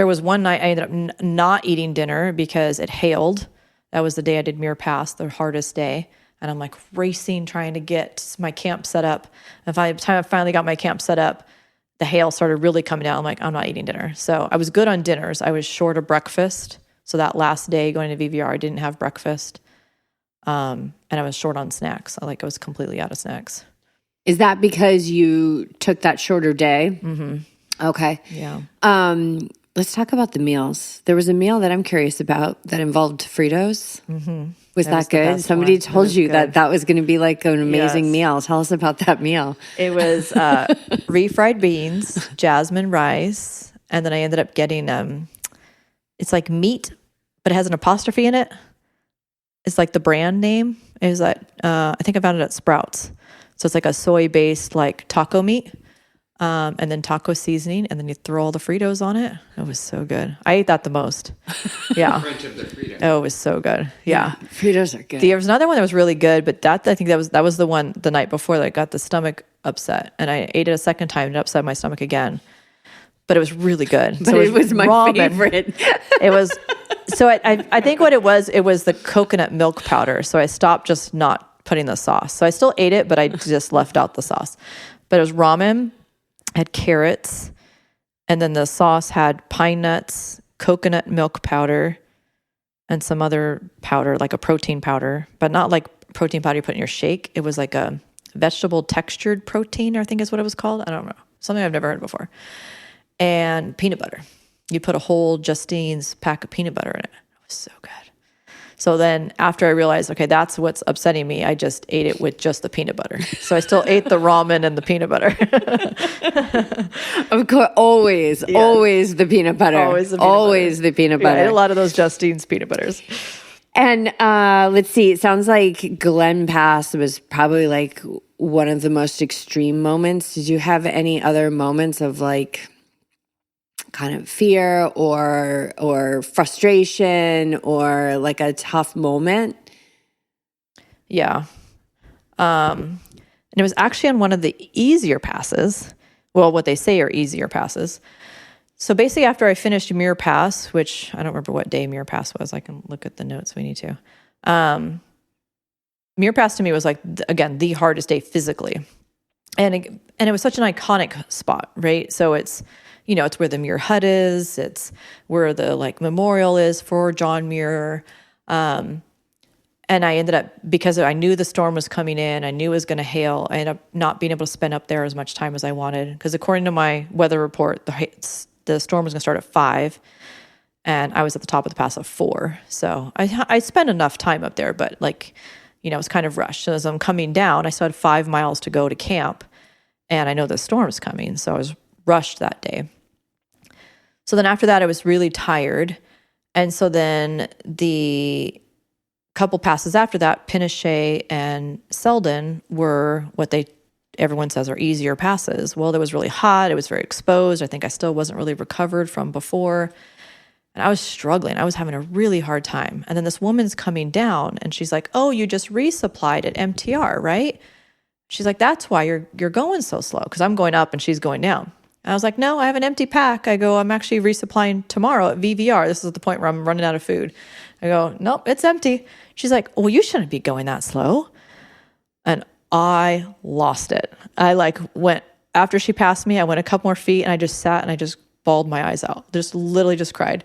was one night I ended up not eating dinner because it hailed. That was the day I did Muir Pass, the hardest day. And I'm like racing, trying to get my camp set up. And by the time I finally got my camp set up, the hail started really coming down. I'm like, I'm not eating dinner. So I was good on dinners. I was short of breakfast. So that last day going to VVR, I didn't have breakfast. And I was short on snacks. I was completely out of snacks. Is that because you took that shorter day? Mm-hmm. Okay. Yeah. Let's talk about the meals. There was a meal that I'm curious about that involved Fritos. Was that good? Somebody told you that was going to be like an amazing meal. Tell us about that meal. It was refried beans, jasmine rice, and then I ended up getting it's like meat, but it has an apostrophe in it. It's like the brand name. It was like I think I found it at Sprouts. So it's like a soy-based like taco meat. And then taco seasoning, and then you throw all the Fritos on it. It was so good. I ate that the most. Yeah. French of the Fritos. Oh, it was so good. Yeah. Fritos are good. There was another one that was really good, but I think that was the one the night before that got the stomach upset, and I ate it a second time and it upset my stomach again. But it was really good. But it was my favorite. It was. So I think what it was the coconut milk powder. So I stopped just not putting the sauce. So I still ate it, but I just left out the sauce. But it was ramen. Had carrots, and then the sauce had pine nuts, coconut milk powder, and some other powder, like a protein powder, but not like protein powder you put in your shake. It was like a vegetable textured protein, I think is what it was called. I don't know. Something I've never heard before. And peanut butter. You put a whole Justine's pack of peanut butter in it. It was so good. So then after I realized, okay, that's what's upsetting me, I just ate it with just the peanut butter. So I still ate the ramen and the peanut butter. Of course, always the peanut butter. Always the peanut butter. I ate a lot of those Justine's peanut butters. And let's see, it sounds like Glen Pass was probably like one of the most extreme moments. Did you have any other moments of like kind of fear or frustration or like a tough moment? Yeah. And it was actually on one of the easier passes. Well, what they say are easier passes. So basically after I finished Muir Pass, which I don't remember what day Muir Pass was. I can look at the notes if we need to. Muir Pass to me was like, again, the hardest day physically. And it was such an iconic spot, right? So it's, it's where the Muir Hut is. It's where the like memorial is for John Muir. And I ended up, because I knew the storm was coming in, I knew it was going to hail, I ended up not being able to spend up there as much time as I wanted. Because according to my weather report, the storm was going to start at 5, and I was at the top of the pass at 4. So I spent enough time up there, but like, it was kind of rushed. So as I'm coming down, I still had 5 miles to go to camp, and I know the storm's coming, so I was rushed that day. So then after that, I was really tired. And so then the couple passes after that, Pinochet and Selden were what everyone says are easier passes. Well, it was really hot. It was very exposed. I think I still wasn't really recovered from before. And I was struggling. I was having a really hard time. And then this woman's coming down and she's like, "Oh, you just resupplied at MTR, right?" She's like, "That's why you're going so slow," because I'm going up and she's going down. I was like, "No, I have an empty pack." I go, "I'm actually resupplying tomorrow at VVR. This is the point where I'm running out of food." I go, "Nope, it's empty." She's like, "Well, you shouldn't be going that slow." And I lost it. I went, after she passed me, I went a couple more feet and I just sat and I just bawled my eyes out. Just literally just cried.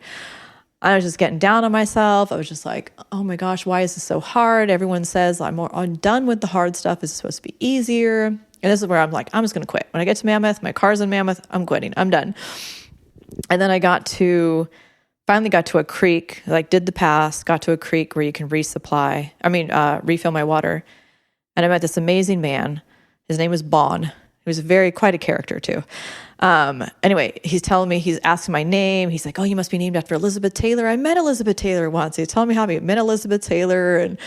I was just getting down on myself. I was just like, oh my gosh, why is this so hard? Everyone says I'm done with the hard stuff. It's supposed to be easier. And this is where I'm like, I'm just going to quit. When I get to Mammoth, my car's in Mammoth, I'm quitting. I'm done. And then I finally got to a creek, did the pass, got to a creek where you can refill my water. And I met this amazing man. His name was Bon. He was quite a character too. Anyway, he's telling me, he's asking my name. He's like, "Oh, you must be named after Elizabeth Taylor. I met Elizabeth Taylor once." He's telling me how he met Elizabeth Taylor. And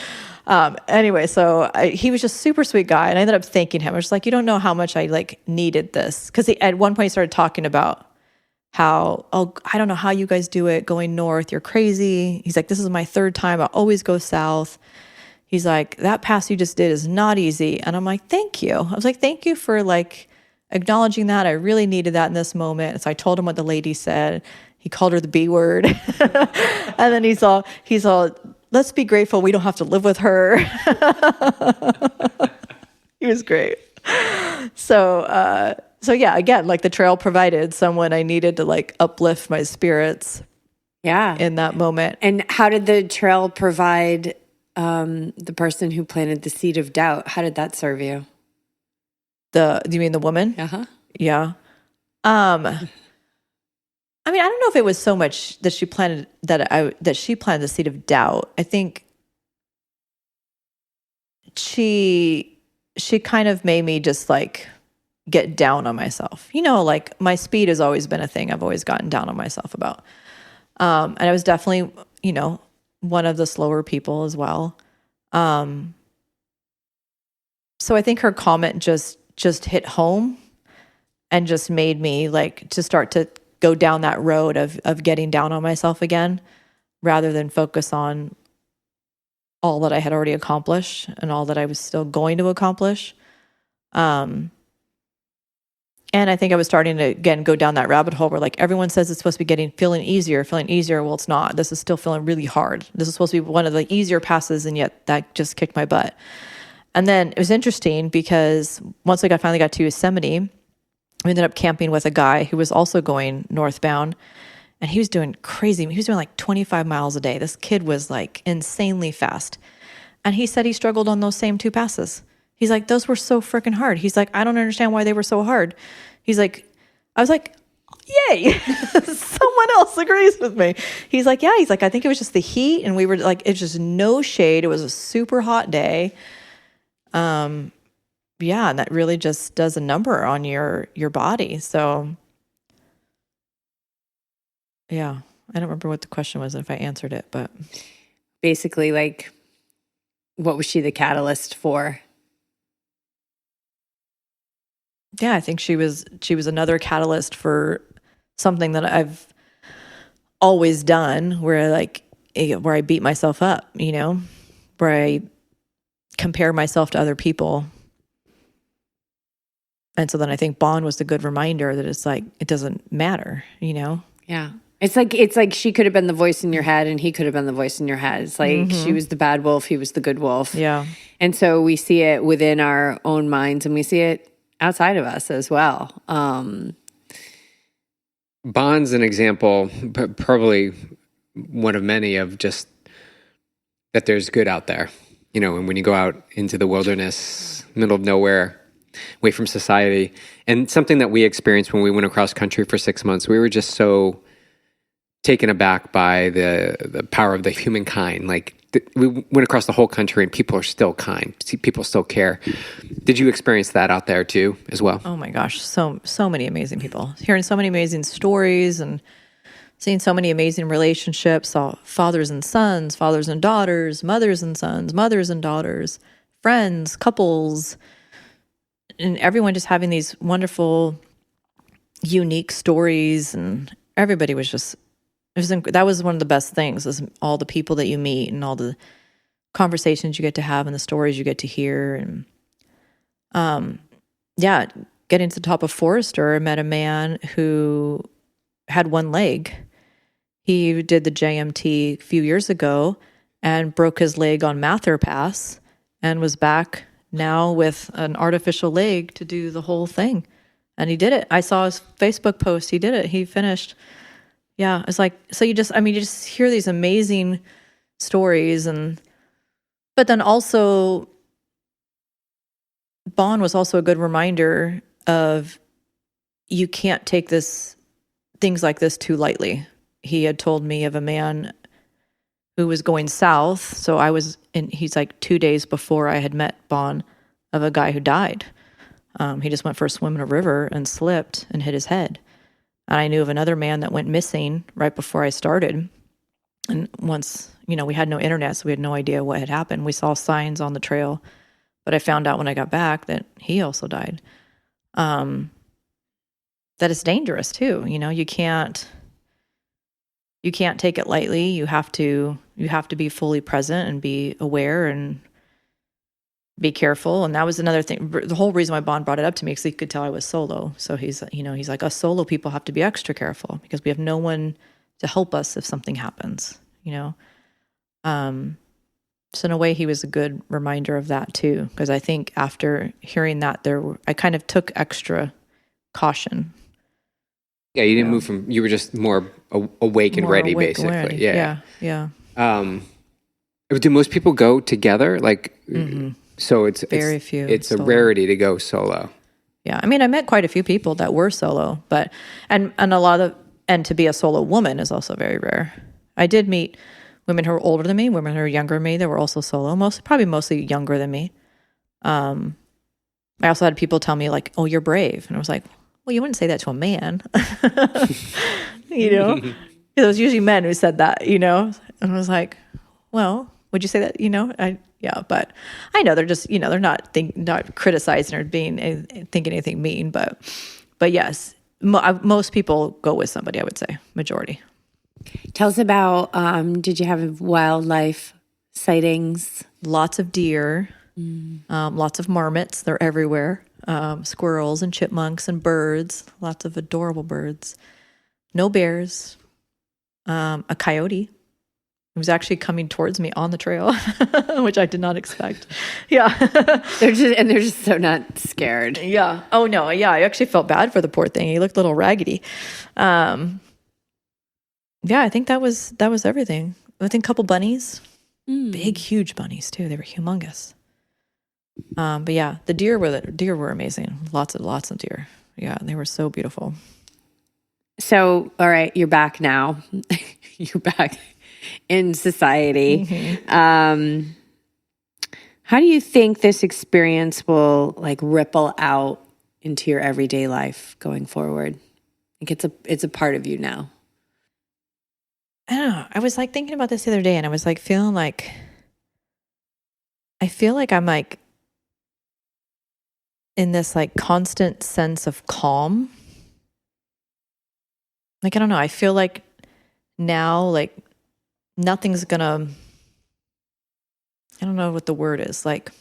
anyway, so he was just super sweet guy. And I ended up thanking him. I was just like, "You don't know how much I needed this." Because at one point he started talking about how, "Oh, I don't know how you guys do it going north. You're crazy." He's like, "This is my 3rd time. I always go south." He's like, "That pass you just did is not easy." And I'm like, "Thank you." I was like, "Thank you for acknowledging that. I really needed that in this moment." And so I told him what the lady said. He called her the B word. And then he's all, "Let's be grateful we don't have to live with her." He was great. So yeah, again, the trail provided someone I needed to uplift my spirits. Yeah. In that moment. And how did the trail provide the person who planted the seed of doubt? How did that serve you? Do you mean the woman? Uh-huh. Yeah. I mean, I don't know if it was so much that she planted the seed of doubt. I think she kind of made me just like get down on myself. Like my speed has always been a thing I've always gotten down on myself about. And I was definitely, one of the slower people as well. So I think her comment just hit home and just made me like to start to go down that road of getting down on myself again, rather than focus on all that I had already accomplished and all that I was still going to accomplish. And I think I was starting to, again, go down that rabbit hole where like everyone says it's supposed to be feeling easier. Well, it's not. This is still feeling really hard. This is supposed to be one of the easier passes, and yet that just kicked my butt. And then it was interesting because once I finally got to Yosemite, we ended up camping with a guy who was also going northbound, and he was doing crazy. He was doing like 25 miles a day. This kid was like insanely fast. And he said he struggled on those same 2 passes. He's like, those were so freaking hard. He's like, I don't understand why they were so hard. He's like, I was like, yay, someone else agrees with me. He's like, yeah. He's like, I think it was just the heat, and we were like, it's just no shade. It was a super hot day. Yeah, and that really just does a number on your body. So, yeah, I don't remember what the question was if I answered it, but basically, like, what was she the catalyst for? Yeah, I think she was another catalyst for something that I've always done, where I beat myself up, where I compare myself to other people. And so then I think Bond was the good reminder that it's like, it doesn't matter, Yeah. It's like she could have been the voice in your head and he could have been the voice in your head. It's like she was the bad wolf, he was the good wolf. Yeah. And so we see it within our own minds, and we see it outside of us as well. Bond's an example, but probably one of many, of just that there's good out there. And when you go out into the wilderness, middle of nowhere, away from society, and something that we experienced when we went across country for 6 months, we were just so taken aback by the power of the humankind. Like we went across the whole country and people are still kind. People still care. Did you experience that out there too, as well? Oh my gosh. So many amazing people, hearing so many amazing stories and seeing so many amazing relationships, fathers and sons, fathers and daughters, mothers and sons, mothers and daughters, friends, couples, and everyone just having these wonderful, unique stories. And everybody was just, that was one of the best things, is all the people that you meet and all the conversations you get to have and the stories you get to hear. And getting to the top of Forester, I met a man who had one leg. He did the JMT a few years ago and broke his leg on Mather Pass and was back now with an artificial leg to do the whole thing. And he did it. I saw his Facebook post. He did it. He finished. Yeah. It's like, so you just hear these amazing stories. But then also, Bond was also a good reminder of, you can't take things like this too lightly. He had told me of a man who was going south. So he's like 2 days before I had met Bond, of a guy who died. He just went for a swim in a river and slipped and hit his head. And I knew of another man that went missing right before I started. And once, we had no internet, so we had no idea what had happened. We saw signs on the trail, but I found out when I got back that he also died. That it's dangerous too. You can't take it lightly. You have to be fully present and be aware and be careful. And that was another thing. The whole reason why Bond brought it up to me, because he could tell I was solo. So he's like, us solo people have to be extra careful because we have no one to help us if something happens, So in a way, he was a good reminder of that too. Because I think after hearing that, I kind of took extra caution. Yeah, you didn't move from, you were just more awake and ready, basically. Ready. Yeah. Do most people go together? Like, so it's very few. It's solo. a rarity to go solo. Yeah, I mean, I met quite a few people that were solo, but and a lot of, And to be a solo woman is also very rare. I did meet women who were older than me, women who were younger than me that were also solo, mostly younger than me. I also had people tell me like, "Oh, you're brave," and I was like, "Well, you wouldn't say that to a man," you know. It was usually men who said that, you know. And I was like, "Well, would you say that?" You know, but I know they're just, you know, they're not criticizing or thinking anything mean, but yes, most people go with somebody. I would say majority. Tell us about, did you have wildlife sightings? Lots of deer, lots of marmots. They're everywhere. Squirrels and chipmunks and birds, lots of adorable birds. No bears. A coyote. It was actually coming towards me on the trail, which I did not expect. Yeah. They're just so not scared. Yeah. Oh no. Yeah. I actually felt bad for the poor thing. He looked a little raggedy. Yeah, I think that was everything. I think a couple bunnies, big, huge bunnies too. They were humongous. But yeah, the deer were amazing. Lots of deer. Yeah, they were so beautiful. So, all right, you're back now. You're back in society. Mm-hmm. How do you think this experience will like ripple out into your everyday life going forward? I think it's a part of you now. I don't know. I was like thinking about this the other day, and I was like feeling like I feel like I'm like in this like constant sense of calm. Like, I don't know. I feel like now, like nothing's gonna, I don't know what the word is, like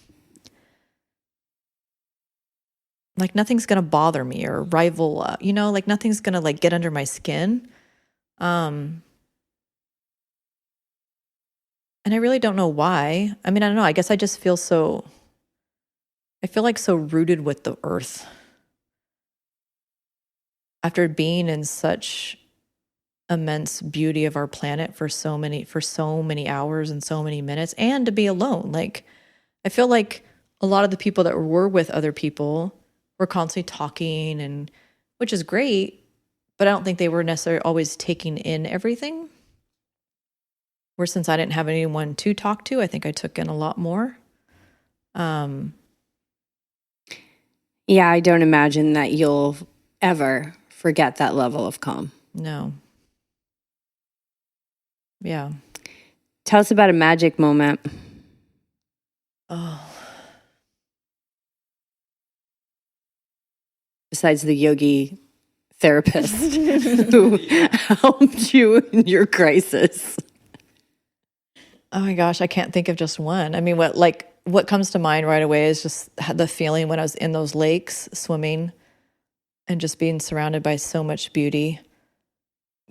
nothing's gonna bother me or rival, you know, like nothing's gonna like get under my skin. And I really don't know why. I mean, I don't know. I guess I just feel I feel like so rooted with the earth. After being in such immense beauty of our planet for so many hours and so many minutes, and to be alone. Like, I feel like a lot of the people that were with other people were constantly talking, and which is great, but I don't think they were necessarily always taking in everything. Where since I didn't have anyone to talk to, I think I took in a lot more. Yeah, I don't imagine that you'll ever forget that level of calm. No. Yeah. Tell us about a magic moment. Oh. Besides the yogi therapist who helped you in your crisis. Oh my gosh, I can't think of just one. I mean, what comes to mind right away is just the feeling when I was in those lakes swimming and just being surrounded by so much beauty,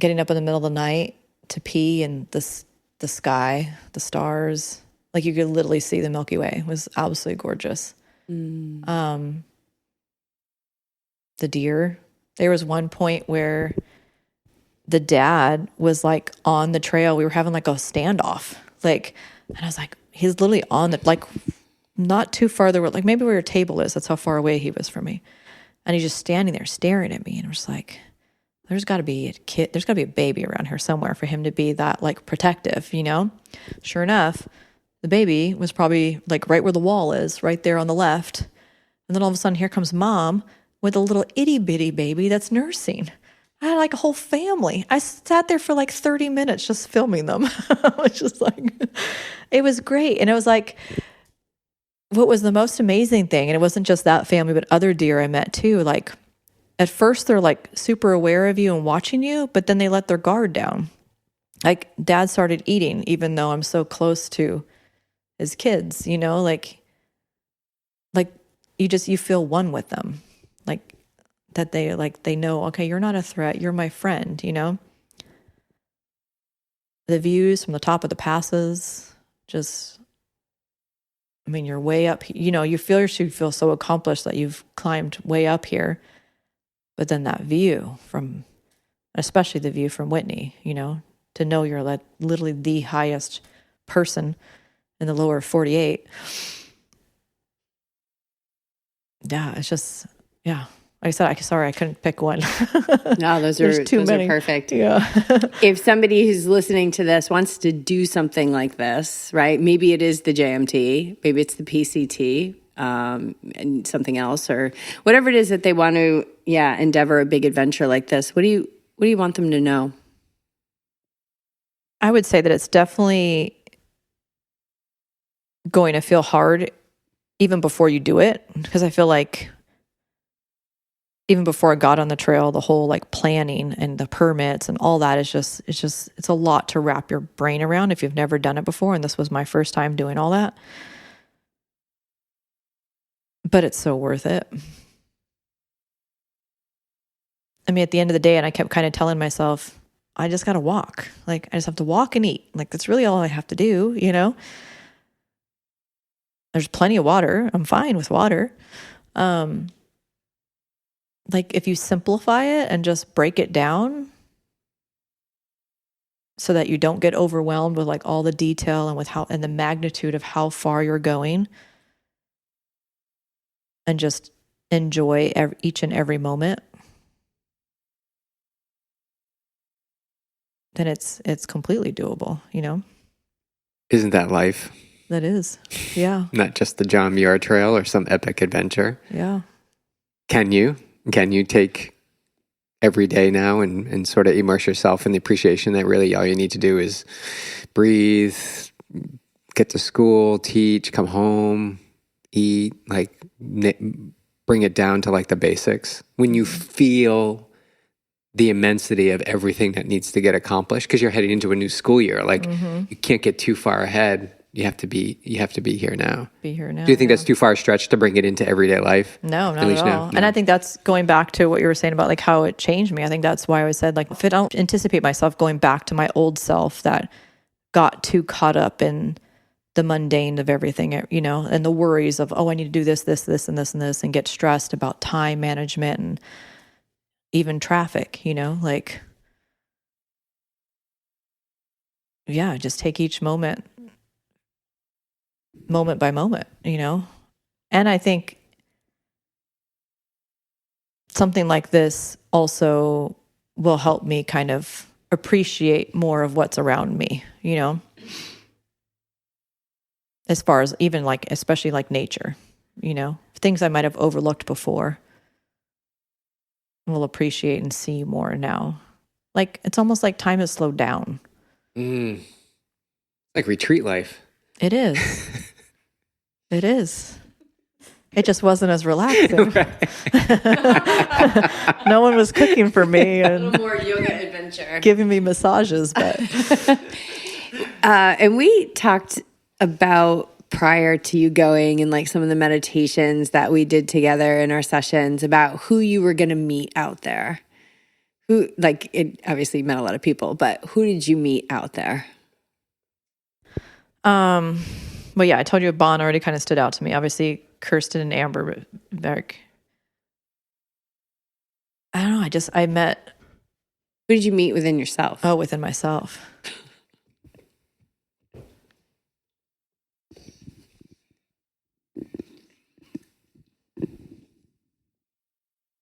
getting up in the middle of the night to pee, and the sky, the stars, like you could literally see the Milky Way. It was absolutely gorgeous. The deer. There was one point where the dad was like on the trail. We were having like a standoff. Like, and I was like, he's literally on the, like, not too far there, like maybe where your table is. That's how far away he was from me. And he's just standing there staring at me. And I was like, there's got to be a kid, there's got to be a baby around here somewhere for him to be that like protective, you know? Sure enough, the baby was probably like right where the wall is, right there on the left. And then all of a sudden, here comes mom with a little itty bitty baby that's nursing. I had like a whole family. I sat there for like 30 minutes just filming them. I was just like, it was great. And it was like, what was the most amazing thing, and it wasn't just that family, but other deer I met too, like at first they're like super aware of you and watching you, but then they let their guard down. Like dad started eating, even though I'm so close to his kids, you know, like you feel one with them. Like, that they know, okay, you're not a threat, you're my friend, you know? The views from the top of the passes, just, I mean, you're way up, you know, you feel so accomplished that you've climbed way up here. But then that view from, especially the view from Whitney, you know, to know you're like literally the highest person in the lower 48. Yeah, it's just, yeah. Like I said, sorry, I couldn't pick one. No, those There's are too many. are perfect. Yeah. If somebody who's listening to this wants to do something like this, right? Maybe it is the JMT, maybe it's the PCT, and something else, or whatever it is that they want to, endeavor a big adventure like this. What do you want them to know? I would say that it's definitely going to feel hard even before you do it, because I feel like even before I got on the trail, the whole like planning and the permits and all that is it's a lot to wrap your brain around if you've never done it before. And this was my first time doing all that. But it's so worth it. I mean, at the end of the day, and I kept kind of telling myself, I just got to walk. Like, I just have to walk and eat. Like, that's really all I have to do, you know? There's plenty of water. I'm fine with water. Like, if you simplify it and just break it down so that you don't get overwhelmed with like all the detail and with and the magnitude of how far you're going, and just enjoy each and every moment, then it's completely doable, you know? Isn't that life? That is. Yeah. Not just the John Muir Trail or some epic adventure. Yeah. Can you take every day now and sort of immerse yourself in the appreciation that really all you need to do is breathe, get to school, teach, come home, eat, like bring it down to like the basics? When you feel the immensity of everything that needs to get accomplished, because you're heading into a new school year, like you can't get too far ahead. You have to be here now. Be here now. Do you think that's too far a stretch to bring it into everyday life? No, not at all. No. And I think that's going back to what you were saying about like how it changed me. I think that's why I always said, like, if I don't anticipate myself going back to my old self that got too caught up in the mundane of everything, you know, and the worries of, oh, I need to do this, and get stressed about time management and even traffic, you know, like, yeah, just take each moment by moment, you know? And I think something like this also will help me kind of appreciate more of what's around me, you know? As far as even like, especially like nature, you know? Things I might have overlooked before, will appreciate and see more now. Like, it's almost like time has slowed down. Like retreat life. It is. It is. It just wasn't as relaxing. No one was cooking for me and a little more yoga adventure, giving me massages, but and we talked about prior to you going and like some of the meditations that we did together in our sessions about who you were going to meet out there. Who, like, it obviously met a lot of people, but who did you meet out there? Well, yeah, I told you a bond already kind of stood out to me. Obviously, Kirsten and Amber, I don't know. I met. Who did you meet within yourself? Oh, within myself.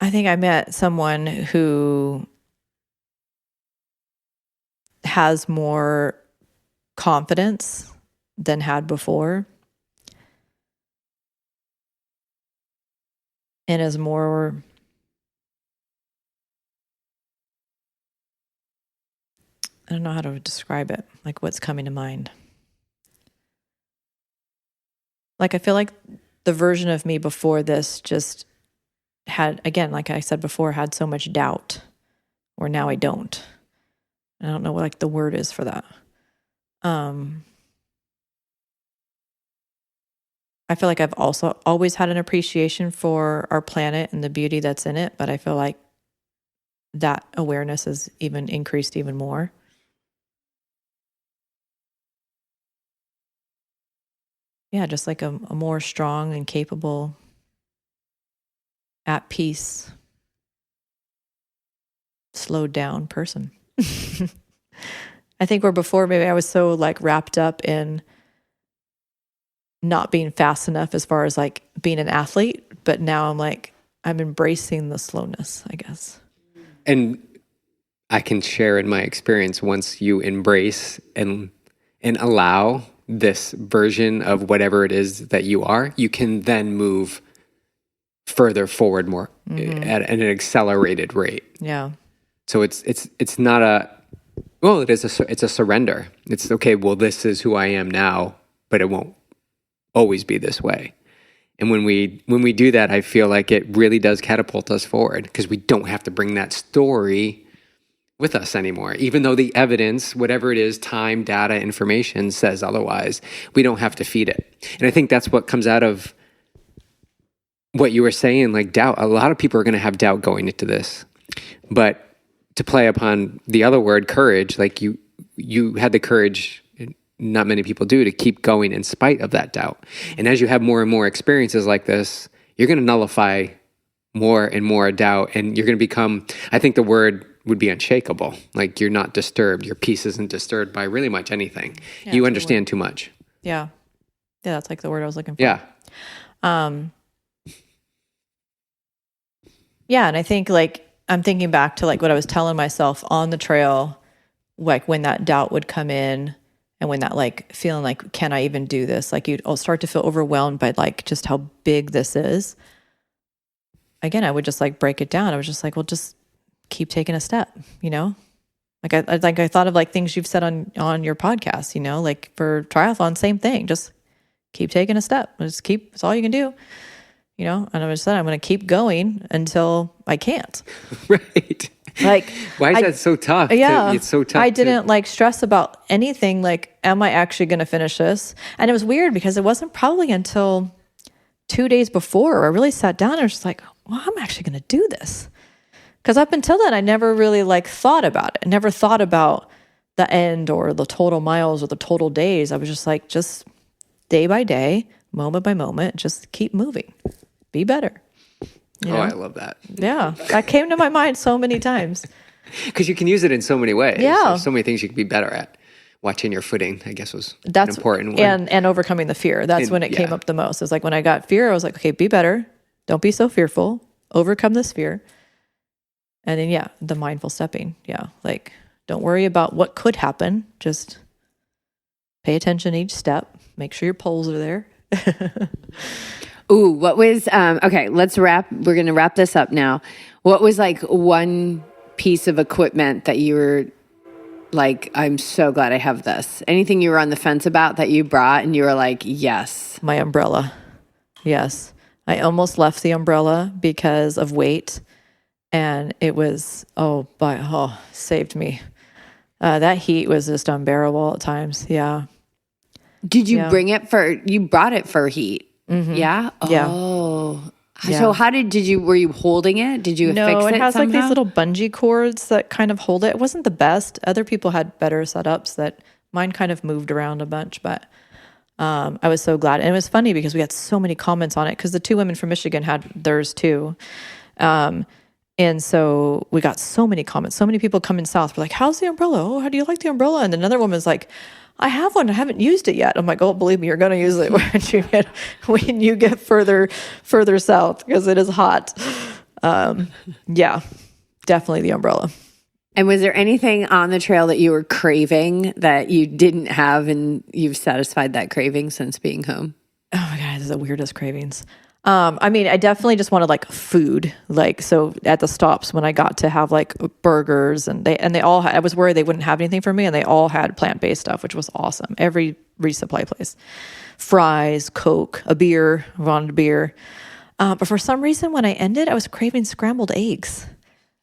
I think I met someone who has more confidence than had before, and is more I don't know how to describe it, like what's coming to mind. Like, I feel like the version of me before this just had, again, like I said before, had so much doubt, or now I don't. I don't know what like the word is for that. I feel like I've also always had an appreciation for our planet and the beauty that's in it, but I feel like that awareness has even increased even more. Yeah, just like a more strong and capable, at peace, slowed down person. I think where before maybe I was so like wrapped up in not being fast enough as far as like being an athlete, but now I'm like, I'm embracing the slowness, I guess. And I can share in my experience, once you embrace and allow this version of whatever it is that you are, you can then move further forward more at an accelerated rate. Yeah. So it's not a, well, it's a surrender. It's okay. Well, this is who I am now, but it won't always be this way. And when we do that, I feel like it really does catapult us forward, because we don't have to bring that story with us anymore. Even though the evidence, whatever it is, time, data, information says otherwise, we don't have to feed it. And I think that's what comes out of what you were saying, like doubt. A lot of people are going to have doubt going into this. But to play upon the other word, courage, like you had the courage, not many people do, to keep going in spite of that doubt. And as you have more and more experiences like this, you're going to nullify more and more doubt, and you're going to become, I think the word would be unshakable. Like, you're not disturbed. Your peace isn't disturbed by really much anything. Yeah, you understand too much. Yeah. Yeah, that's like the word I was looking for. Yeah. Yeah, and I think, like, I'm thinking back to like what I was telling myself on the trail, like when that doubt would come in and when that like feeling like, can I even do this? Like you'd start to feel overwhelmed by like just how big this is. Again, I would just like break it down. I was just like, well, just keep taking a step, you know? Like I thought of like things you've said on your podcast, you know, like for triathlon, same thing. Just keep taking a step. It's all you can do. You know, and I just said, I'm going to keep going until I can't. Right. Like, why is that so tough? Yeah. It's so tough. I didn't like stress about anything. Like, am I actually going to finish this? And it was weird because it wasn't probably until 2 days before where I really sat down and I was just like, well, I'm actually going to do this. Because up until then, I never really like thought about it. I never thought about the end or the total miles or the total days. I was just like, just day by day, moment by moment, just keep moving. Be better. You know? I love that. Yeah. That came to my mind so many times. Because you can use it in so many ways. Yeah. There's so many things you can be better at. Watching your footing, I guess, was an important one. And overcoming the fear. That's when it came up the most. It was like when I got fear, I was like, okay, be better. Don't be so fearful. Overcome this fear. And then, the mindful stepping. Yeah. Like, don't worry about what could happen. Just pay attention each step. Make sure your poles are there. Ooh, what was, okay, we're going to wrap this up now. What was like one piece of equipment that you were like, I'm so glad I have this? Anything you were on the fence about that you brought and you were like, yes. My umbrella. Yes. I almost left the umbrella because of weight. And it was, saved me. That heat was just unbearable at times. Yeah. Did you you brought it for heat? Mm-hmm. Yeah? Yeah. Oh. Yeah. So how were you holding it? Did you fix it No, it has somehow? like these little bungee cords that kind of hold it. It wasn't the best. Other people had better setups that mine kind of moved around a bunch, but I was so glad. And it was funny because we had so many comments on it because the two women from Michigan had theirs too. And so we got so many comments. So many people coming south were like, how's the umbrella? Oh, how do you like the umbrella? And another woman's like, I have one. I haven't used it yet. I'm like, oh, believe me, you're going to use it when you get further south because it is hot. Definitely the umbrella. And was there anything on the trail that you were craving that you didn't have and you've satisfied that craving since being home? Oh my God, this is the weirdest cravings. I mean, I definitely just wanted like food. Like, so at the stops when I got to have like burgers and they all had, I was worried they wouldn't have anything for me and they all had plant-based stuff, which was awesome. Every resupply place, fries, Coke, a beer, I wanted a beer. But for some reason when I ended, I was craving scrambled eggs.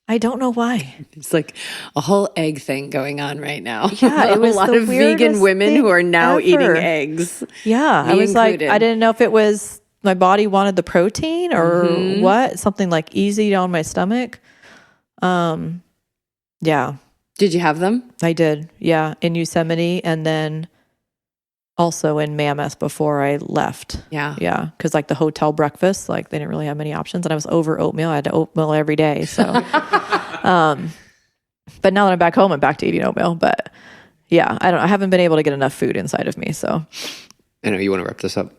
I don't know why. It's like a whole egg thing going on right now. Yeah, it was a lot of vegan women who are now eating eggs. Yeah, I was included. Like, I didn't know if it was my body wanted the protein or what, something like easy down my stomach. Yeah. Did you have them? I did. Yeah. In Yosemite and then also in Mammoth before I left. Yeah. Yeah. Cause like the hotel breakfast, like they didn't really have many options and I was over oatmeal. I had oatmeal every day. So, but now that I'm back home, I'm back to eating oatmeal, but yeah, I haven't been able to get enough food inside of me. So I know you want to wrap this up.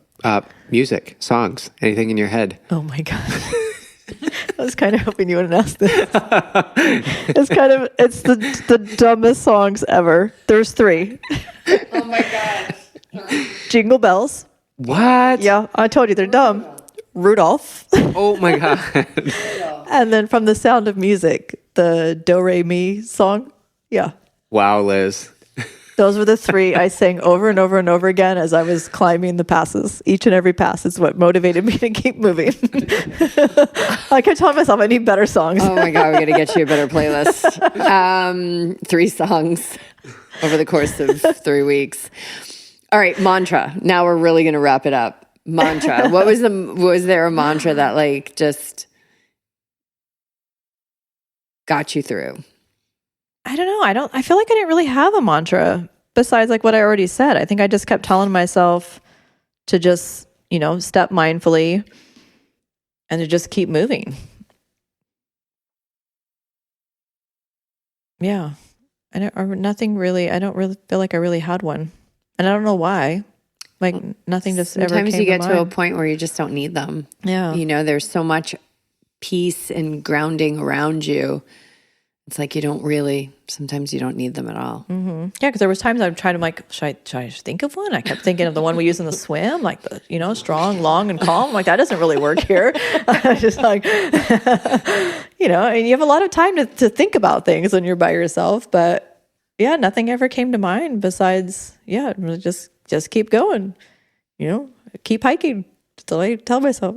Music, songs, anything in your head? Oh my God. was kind of hoping you wouldn't ask this. It's the dumbest songs ever. There's 3. Oh my gosh. Jingle Bells. What? Yeah, I told you they're dumb. Rudolph. Oh my God. And then from The Sound of Music, the Do Re Mi song. Yeah. Wow, Liz. Those were the 3 I sang over and over and over again as I was climbing the passes. Each and every pass is what motivated me to keep moving. I kept telling myself I need better songs. Oh my God, we got to get you a better playlist. 3 songs over the course of 3 weeks. All right, mantra. Now we're really going to wrap it up. Mantra. Was there a mantra that like just got you through? I don't know. I feel like I didn't really have a mantra besides like what I already said. I think I just kept telling myself to just, step mindfully and to just keep moving. Yeah. I don't really feel like I really had one. And I don't know why. Like nothing just ever came to mind. Sometimes you get to a point where you just don't need them. Yeah. There's so much peace and grounding around you. It's like sometimes you don't need them at all. Mm-hmm. Yeah, because there was times I'd try to like, should I think of one? I kept thinking of the one we use in the swim, like the, strong, long, and calm. Like that doesn't really work here. I was just like, and you have a lot of time to think about things when you're by yourself. But yeah, nothing ever came to mind besides, just keep going, keep hiking. That's all I tell myself.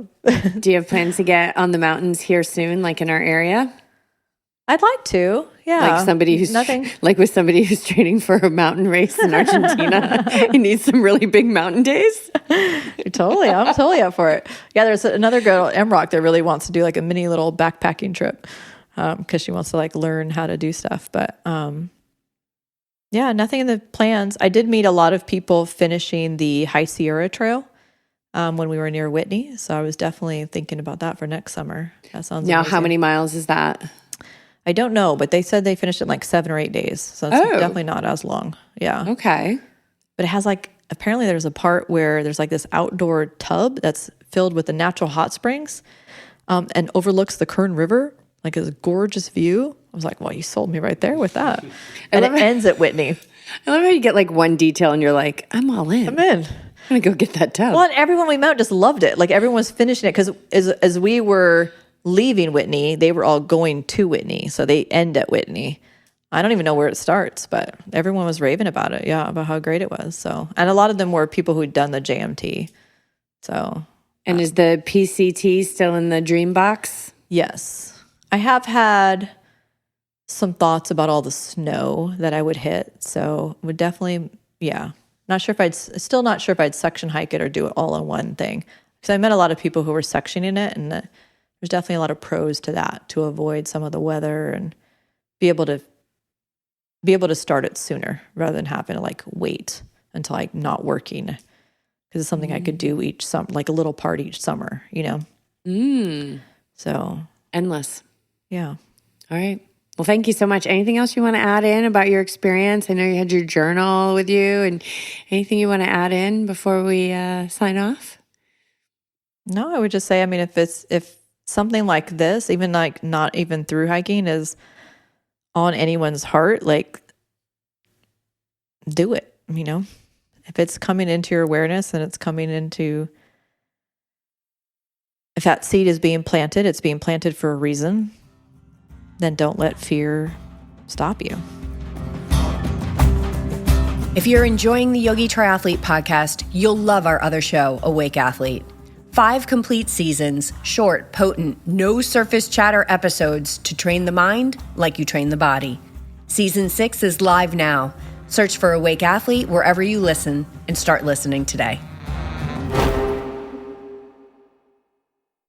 Do you have plans to get on the mountains here soon, like in our area? I'd like to, yeah. Like somebody who's training for a mountain race in Argentina and needs some really big mountain days. I'm totally up for it. Yeah, there's another girl at MROC that really wants to do like a mini little backpacking trip because she wants to like learn how to do stuff. But yeah, nothing in the plans. I did meet a lot of people finishing the High Sierra Trail when we were near Whitney. So I was definitely thinking about that for next summer. That sounds Now, amazing. how many miles is that? I don't know, but they said they finished it in like 7 or 8 days. So it's definitely not as long. Yeah. Okay. But it has like, apparently there's a part where there's like this outdoor tub that's filled with the natural hot springs and overlooks the Kern River. Like it's a gorgeous view. I was like, well, you sold me right there with that. And it ends at Whitney. I love how you get like one detail and you're like, I'm all in. I'm in. I'm going to go get that tub. Well, and everyone we met just loved it. Like everyone was finishing it because as we were leaving Whitney, they were all going to Whitney. So they end at Whitney. I don't even know where it starts, but everyone was raving about it. Yeah, about how great it was. So, and a lot of them were people who'd done the JMT. So, and is the PCT still in the dream box? Yes. I have had some thoughts about all the snow that I would hit. So would definitely, yeah. Still not sure if I'd section hike it or do it all in one thing. Because I met a lot of people who were sectioning it, and there's definitely a lot of pros to that, to avoid some of the weather and be able to start it sooner rather than having to like wait until like not working. Because it's something I could do each summer, like a little part each summer, So endless. Yeah. All right. Well, thank you so much. Anything else you want to add in about your experience? I know you had your journal with you, and anything you want to add in before we sign off? No, I would just say, I mean, if something like this, even like not even through hiking, is on anyone's heart, like do it, if it's coming into your awareness and it's coming into, if that seed is being planted, it's being planted for a reason, then don't let fear stop you. If you're enjoying the Yogi Triathlete podcast, you'll love our other show, Awake Athlete. 5 complete seasons, short, potent, no surface chatter episodes to train the mind like you train the body. Season 6 is live now. Search for Awake Athlete wherever you listen and start listening today.